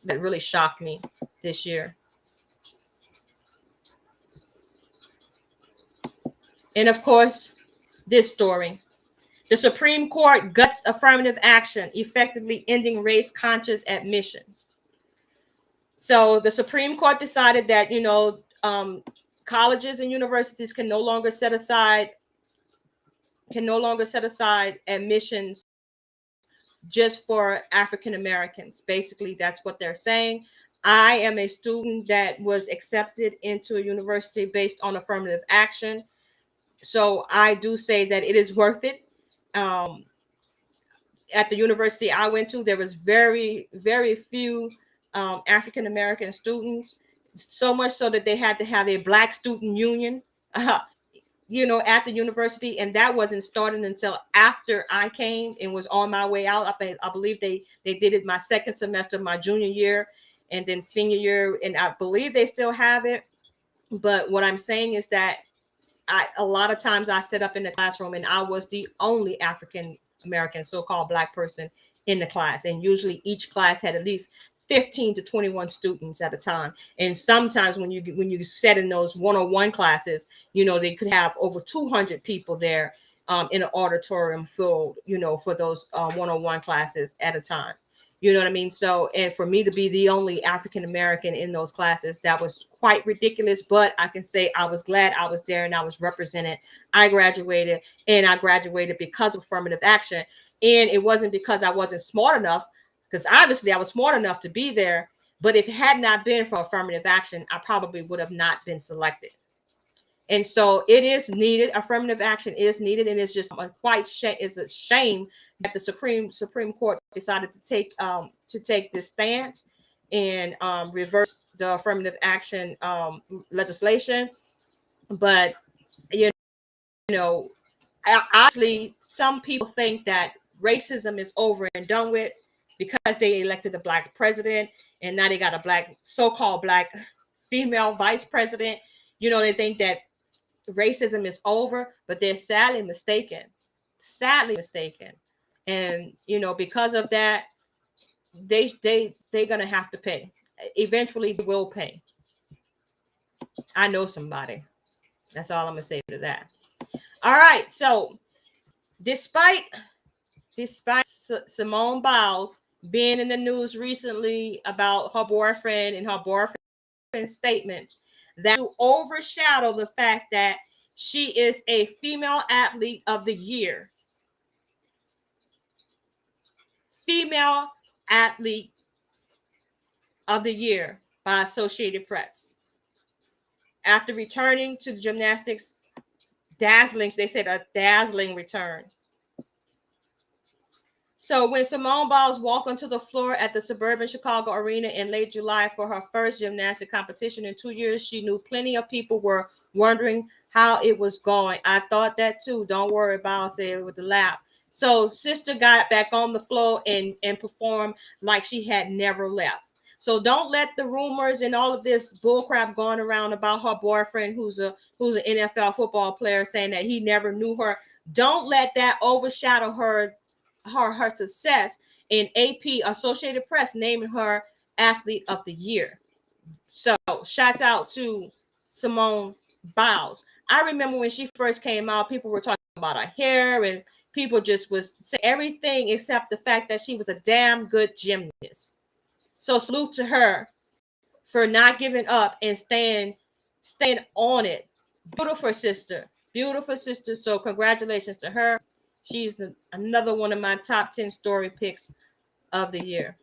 really shocked me this year. And of course, this story. The Supreme Court guts affirmative action, effectively ending race-conscious admissions. So the Supreme Court decided that, colleges and universities can no longer set aside admissions just for African Americans. Basically, that's what they're saying. I am a student that was accepted into a university based on affirmative action. So I do say that it is worth it. At the university I went to, there was very, very few African American students, so much so that they had to have a Black student union. at the university, and that wasn't started until after I came and was on my way out. I believe they did it my second semester, my junior year, and then senior year, and I believe they still have it. But what I'm saying is that a lot of times I sit up in the classroom and I was the only African American, so-called Black person in the class. And usually each class had at least 15 to 21 students at a time. And sometimes when you set in those one-on-one classes, they could have over 200 people there in an auditorium filled, for those one-on-one classes at a time. You know what I mean? So, and for me to be the only African American in those classes, that was quite ridiculous. But I can say I was glad I was there and I was represented. I graduated, and I graduated because of affirmative action. And it wasn't because I wasn't smart enough, because obviously I was smart enough to be there. But if it had not been for affirmative action, I probably would have not been selected. And so it is needed. Affirmative action is needed, and it's just it's a shame that the Supreme Court decided to take this stance and reverse the affirmative action legislation. But you know, actually, some people think that racism is over and done with because they elected a Black president, and now they got a so-called Black female vice president. They think that racism is over, but they're sadly mistaken. And because of that, they're gonna have to pay. Eventually they will pay. I know somebody. That's all I'm gonna say to that. All right, so despite Simone Biles being in the news recently about her boyfriend and her boyfriend's statements, that to overshadow the fact that she is a female athlete of the year. Female athlete of the year by Associated Press. After returning to the gymnastics, they said a dazzling return. So when Simone Biles walked onto the floor at the suburban Chicago arena in late July for her first gymnastic competition in 2 years, she knew plenty of people were wondering how it was going. I thought that too. Don't worry, Biles said with a laugh. So sister got back on the floor and performed like she had never left. So don't let the rumors and all of this bullcrap going around about her boyfriend, who's an NFL football player, saying that he never knew her. Don't let that overshadow her success in AP Associated Press naming her athlete of the year. So shouts out to Simone Biles. I remember when she first came out, people were talking about her hair, and people just was saying everything except the fact that she was a damn good gymnast. So salute to her for not giving up and staying on it. Beautiful sister. So congratulations to her. She's another one of my top 10 story picks of the year.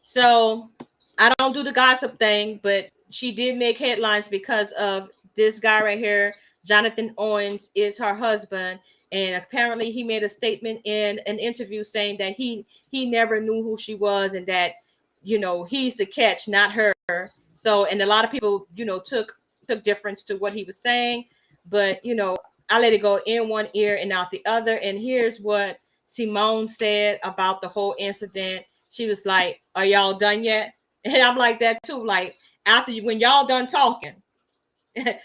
So I don't do the gossip thing, but she did make headlines because of this guy right here. Jonathan Owens is her husband, and apparently he made a statement in an interview saying that he never knew who she was, and that he's the catch, not her. So, and a lot of people took difference to what he was saying, but I let it go in one ear and out the other. And here's what Simone said about the whole incident. She was like, "Are y'all done yet?" And I'm like that too. Like, when y'all done talking,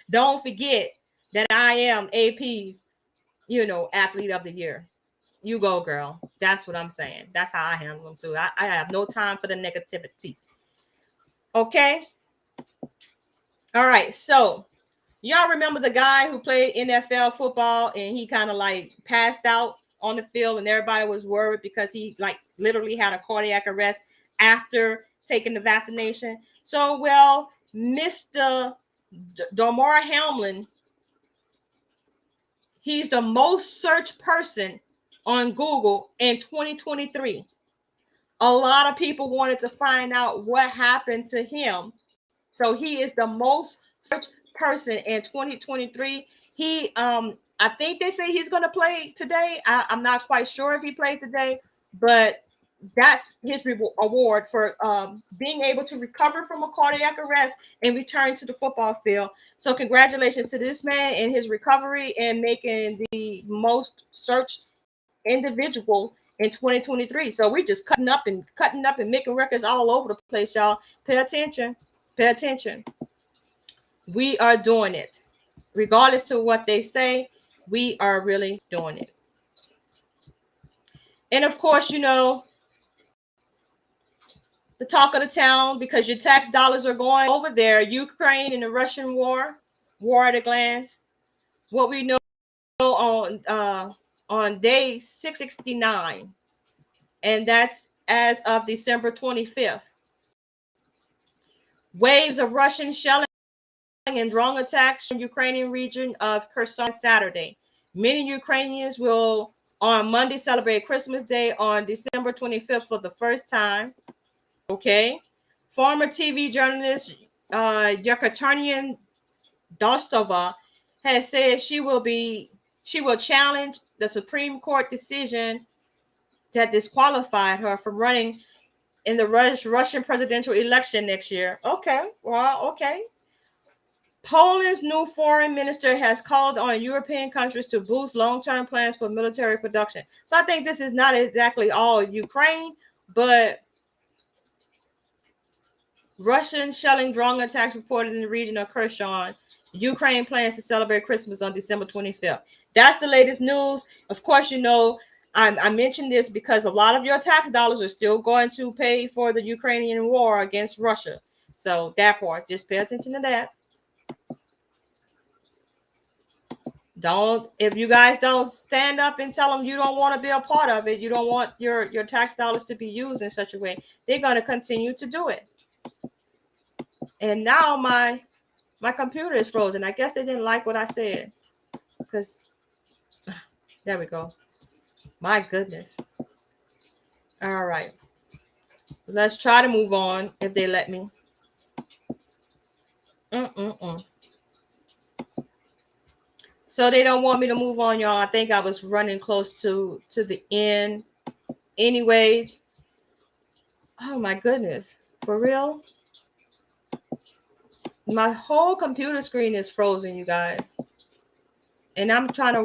don't forget that I am AP's, athlete of the year. You go, girl. That's what I'm saying. That's how I handle them too. I have no time for the negativity. Okay. All right. So y'all remember the guy who played NFL football and he kind of like passed out on the field, and everybody was worried because he like literally had a cardiac arrest after taking the vaccination. So, well, Mr. Damar Hamlin, he's the most searched person on Google in 2023. A lot of people wanted to find out what happened to him. So he is the most searched person in 2023. He I think they say he's going to play today. I'm not quite sure if he played today, but that's his award for being able to recover from a cardiac arrest and return to the football field. So congratulations to this man and his recovery and making the most searched individual in 2023. So we just cutting up and making records all over the place, y'all. Pay attention. Pay attention. We are doing it. Regardless to what they say, we are really doing it. And of course, you know, the talk of the town, because your tax dollars are going over there. Ukraine and the Russian war at a glance. What we know on day 669, and that's as of December 25th. Waves of Russian shelling and drone attacks in the Ukrainian region of Kherson Saturday. Many Ukrainians will on Monday celebrate Christmas Day on December 25th for the first time. Okay. Former TV journalist Yekaterina Dostova has said she will challenge the Supreme Court decision that disqualified her from running in the Russian presidential election next year. Okay. Well, okay. Poland's new foreign minister has called on European countries to boost long-term plans for military production. So I think this is not exactly all Ukraine, but Russian shelling drone attacks reported in the region of Kherson. Ukraine plans to celebrate Christmas on December 25th. That's the latest news. Of course, you know, I mentioned this because a lot of your tax dollars are still going to pay for the Ukrainian war against Russia. So that part, just pay attention to that. If you guys don't stand up and tell them you don't want to be a part of it, you don't want your tax dollars to be used in such a way, they're going to continue to do it. And now my computer is frozen. I guess they didn't like what I said, because there we go. My goodness. All right, let's try to move on if they let me. So they don't want me to move on, y'all. I think I was running close to the end anyways. Oh my goodness, for real. My whole computer screen is frozen, you guys, and I'm trying to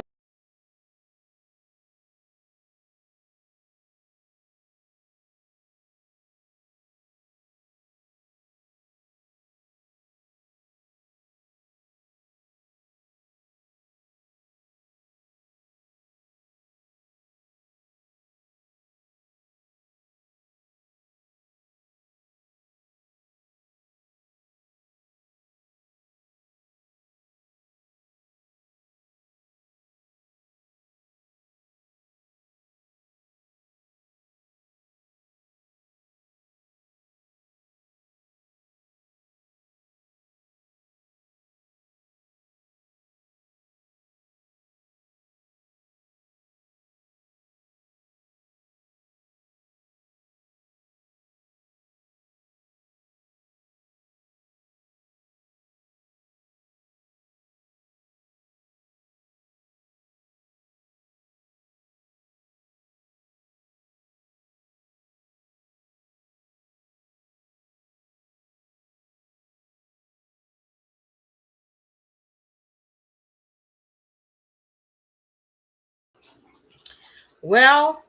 well,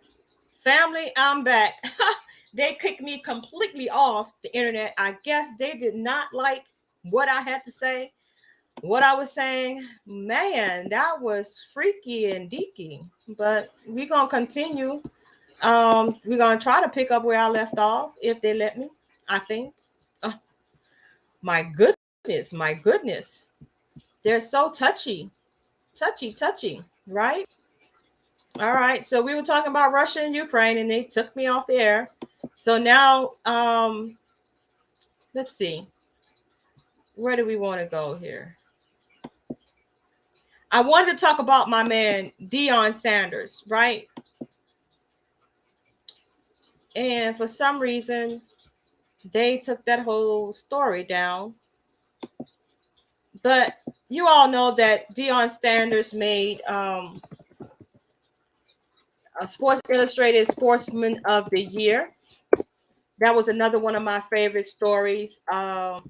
family, I'm back. They kicked me completely off the internet. I guess they did not like what I had to say, what I was saying. Man, that was freaky and deaky. But we're gonna continue. We're gonna try to pick up where I left off if they let me. I think. Uh, my goodness, my goodness. They're so touchy, right? All right. So we were talking about Russia and Ukraine, and they took me off the air. So now, let's see. Where do we want to go here? I wanted to talk about my man Deion Sanders, right? And for some reason, they took that whole story down. But you all know that Deion Sanders made Sports Illustrated Sportsman of the Year. That was another one of my favorite stories of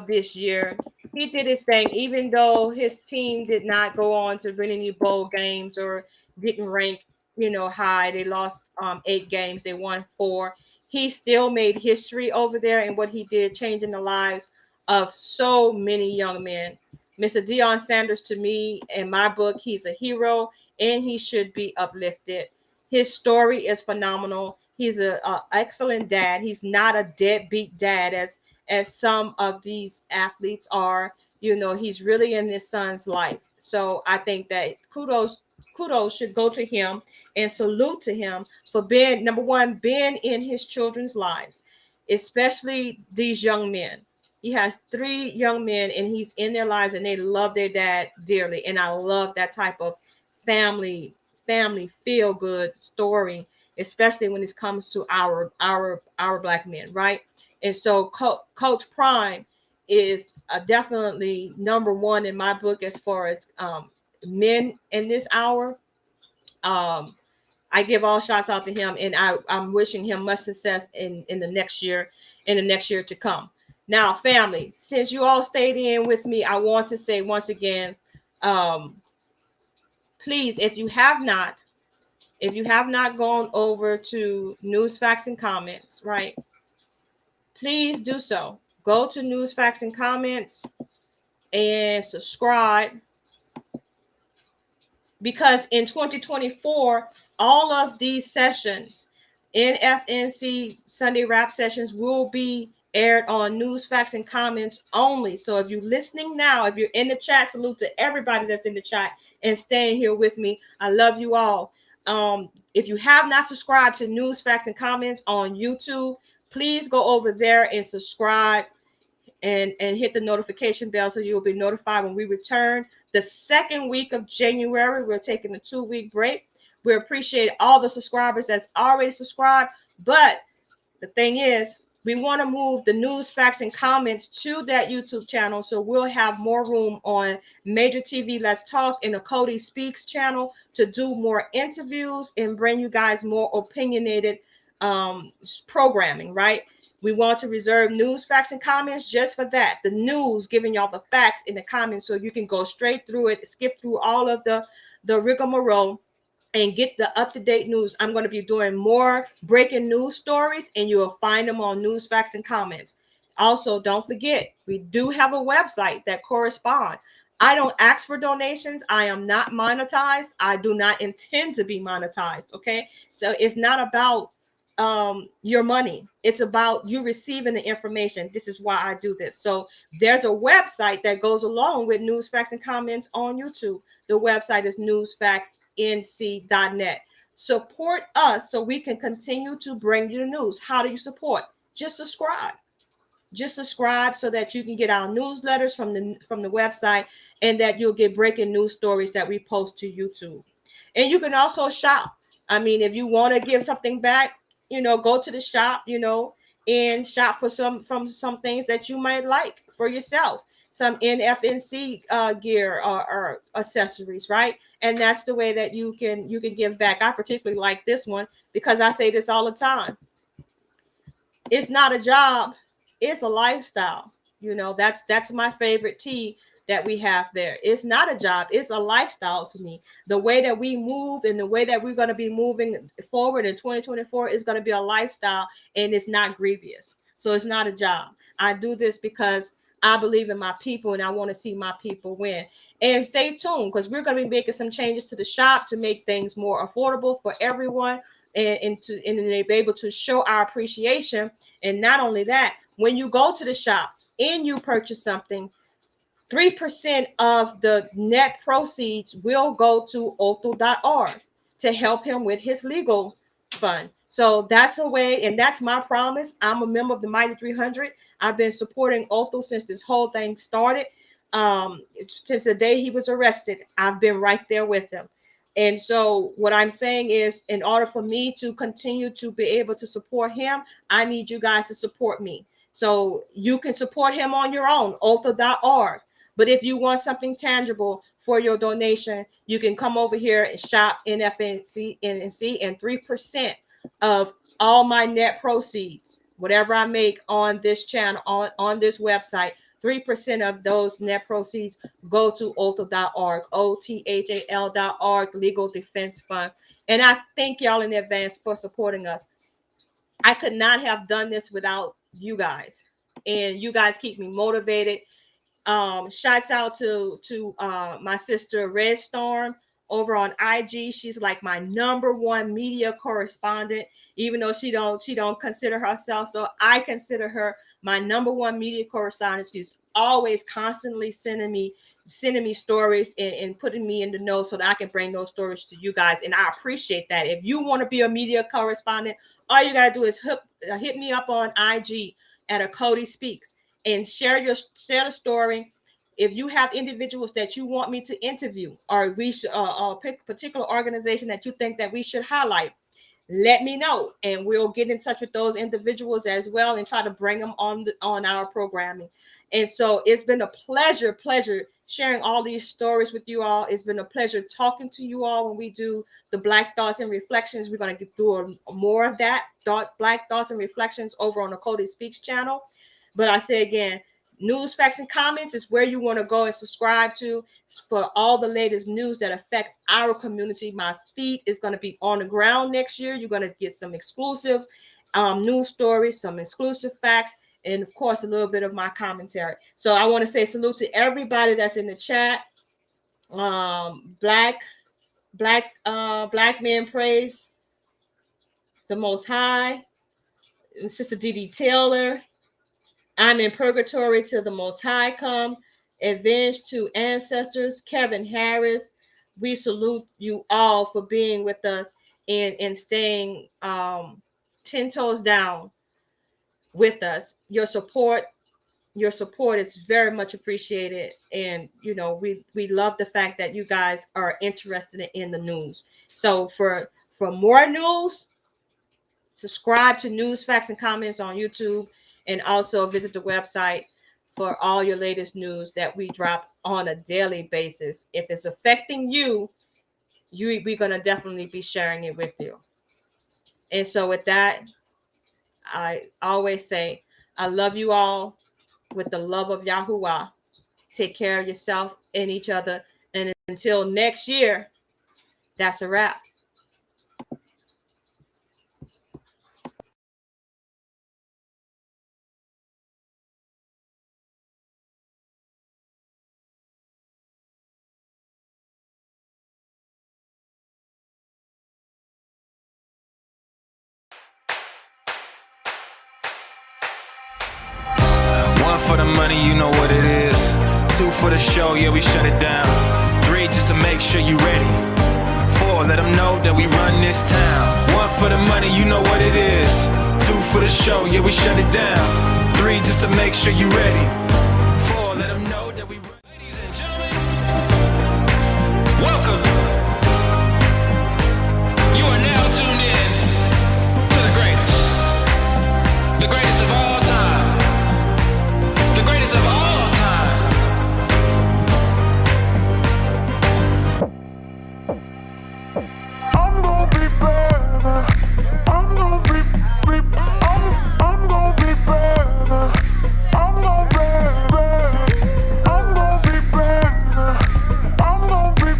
this year. He did his thing, even though his team did not go on to win any bowl games or didn't rank, high. They lost 8 games. They won 4. He still made history over there in what he did, changing the lives of so many young men. Mr. Deion Sanders, to me, in my book, he's a hero and he should be uplifted. His story is phenomenal. He's a excellent dad. He's not a deadbeat dad as some of these athletes are. He's really in his son's life. So I think that kudos should go to him and salute to him for being, number one, being in his children's lives, especially these young men. He has 3 young men and he's in their lives and they love their dad dearly. And I love that type of family feel good story, especially when it comes to our black men, right? And so Coach Prime is definitely number one in my book as far as men in this hour. Um, I give all shots out to him, and I'm wishing him much success in the next year, to come. Now, family, since you all stayed in with me, I want to say once again, um, please, if you have not gone over to News, Facts, and Comments, right? Please do so. Go to News, Facts, and Comments and subscribe, because in 2024, all of these sessions, Nfnc Sunday Rap sessions, will be aired on News, Facts, and Comments only. So if you're listening now, if you're in the chat, salute to everybody that's in the chat and staying here with me. I love you all. If you have not subscribed to News, Facts, and Comments on YouTube, please go over there and subscribe and hit the notification bell so you'll be notified when we return the second week of January. We're taking a 2-week break. We appreciate all the subscribers that's already subscribed, but the thing is, we want to move the News, Facts, and Comments to that YouTube channel, so we'll have more room on Major TV Let's Talk and the Cody Speaks channel to do more interviews and bring you guys more opinionated programming, right? We want to reserve News, Facts, and Comments just for that. The news, giving y'all the facts in the comments so you can go straight through it, skip through all of the rigmarole and get the up-to-date news. I'm going to be doing more breaking news stories, and you'll find them on News, Facts, and Comments. Also, don't forget, we do have a website that corresponds. I don't ask for donations. I am not monetized. I do not intend to be monetized, okay? So it's not about your money. It's about you receiving the information. This is why I do this. So there's a website that goes along with News, Facts, and Comments on YouTube. The website is newsfactsnc.net. Support us so we can continue to bring you the news. How do you support? Just subscribe. Just subscribe so that you can get our newsletters from the website, and that you'll get breaking news stories that we post to YouTube. And you can also shop. I mean, if you want to give something back, go to the shop, and shop for some things that you might like for yourself. Some NFNC gear or accessories, right? And that's the way that you can give back. I particularly like this one because I say this all the time. It's not a job, it's a lifestyle. That's my favorite tee that we have there. It's not a job, it's a lifestyle to me. The way that we move and the way that we're going to be moving forward in 2024 is going to be a lifestyle, and it's not grievous. So it's not a job. I do this because I believe in my people and I want to see my people win. And stay tuned, because we're going to be making some changes to the shop to make things more affordable for everyone, and be able to show our appreciation. And not only that, when you go to the shop and you purchase something, 3% of the net proceeds will go to Otho.org to help him with his legal fund. So that's a way, and that's my promise. I'm a member of the Mighty 300. I've been supporting Otho since this whole thing started. Since the day he was arrested, I've been right there with him. And so what I'm saying is, in order for me to continue to be able to support him, I need you guys to support me. So you can support him on your own, Otho.org. But if you want something tangible for your donation, you can come over here and shop Nfnc, and 3% of all my net proceeds, whatever I make on this channel, on this website, 3% of those net proceeds go to OTHAL.org, OTHAL.org, Legal Defense Fund. And I thank y'all in advance for supporting us. I could not have done this without you guys. And you guys keep me motivated. Shouts out to my sister Red Storm over on IG. She's like my #1 media correspondent, even though she don't consider herself. So I consider her my #1 media correspondent. She's always constantly sending me stories and putting me in the know so that I can bring those stories to you guys. And I appreciate that. If you want to be a media correspondent, all you got to do is hit me up on IG at a Cody Speaks and share the story. If you have individuals that you want me to interview, or we pick a particular organization that you think that we should highlight, let me know, and we'll get in touch with those individuals as well and try to bring them on our programming. And so it's been a pleasure sharing all these stories with you all. It's been a pleasure talking to you all when we do the Black Thoughts and Reflections. We're going to do more of that, Black Thoughts and Reflections, over on the Cody Speaks channel. But I say again, news, facts, and comments is where you want to go and subscribe to for all the latest news that affect our community. My feed is going to be on the ground next year. You're going to get some exclusives, news stories, some exclusive facts, and of course, a little bit of my commentary. So I want to say salute to everybody that's in the chat. Black men praise the Most High. Sister Dee Taylor. I'm in purgatory till the Most High come. Avenge to ancestors. Kevin Harris. We salute you all for being with us and staying 10 toes down with us. Your support is very much appreciated. And you know, we love the fact that you guys are interested in the news. So for more news, subscribe to News, Facts, and Comments on YouTube, and also visit the website for all your latest news that we drop on a daily basis. If it's affecting you, we're going to definitely be sharing it with you. And so with that, I always say, I love you all with the love of Yahuwah. Take care of yourself and each other. And until next year, that's a wrap. For the money, you know what it is. 2 for the show, yeah, we shut it down. 3 just to make sure you ready. 4, let them know that we run this town. 1 for the money, you know what it is. 2 for the show, yeah, we shut it down. 3 just to make sure you ready. 4, let them know that we run. Ladies and gentlemen, welcome. You are now tuned in to the greatest of all time. Greatest of all time. I'm gonna be better. I'm gonna be I'm gonna be better. I'm gonna be better. I'm gonna be better. I'm gonna be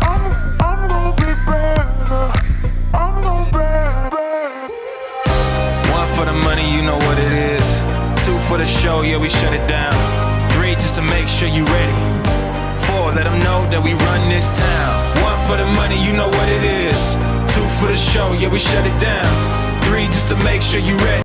I'm gonna be better. I'm gonna be better. 1 for the money, you know what it is. 2 for the show, yeah, we shut it down. 3 just to make sure you ready. 4, let them know that we run this town. 1 for the money, you know what it is. 2 for the show, yeah, we shut it down. 3 just to make sure you ready.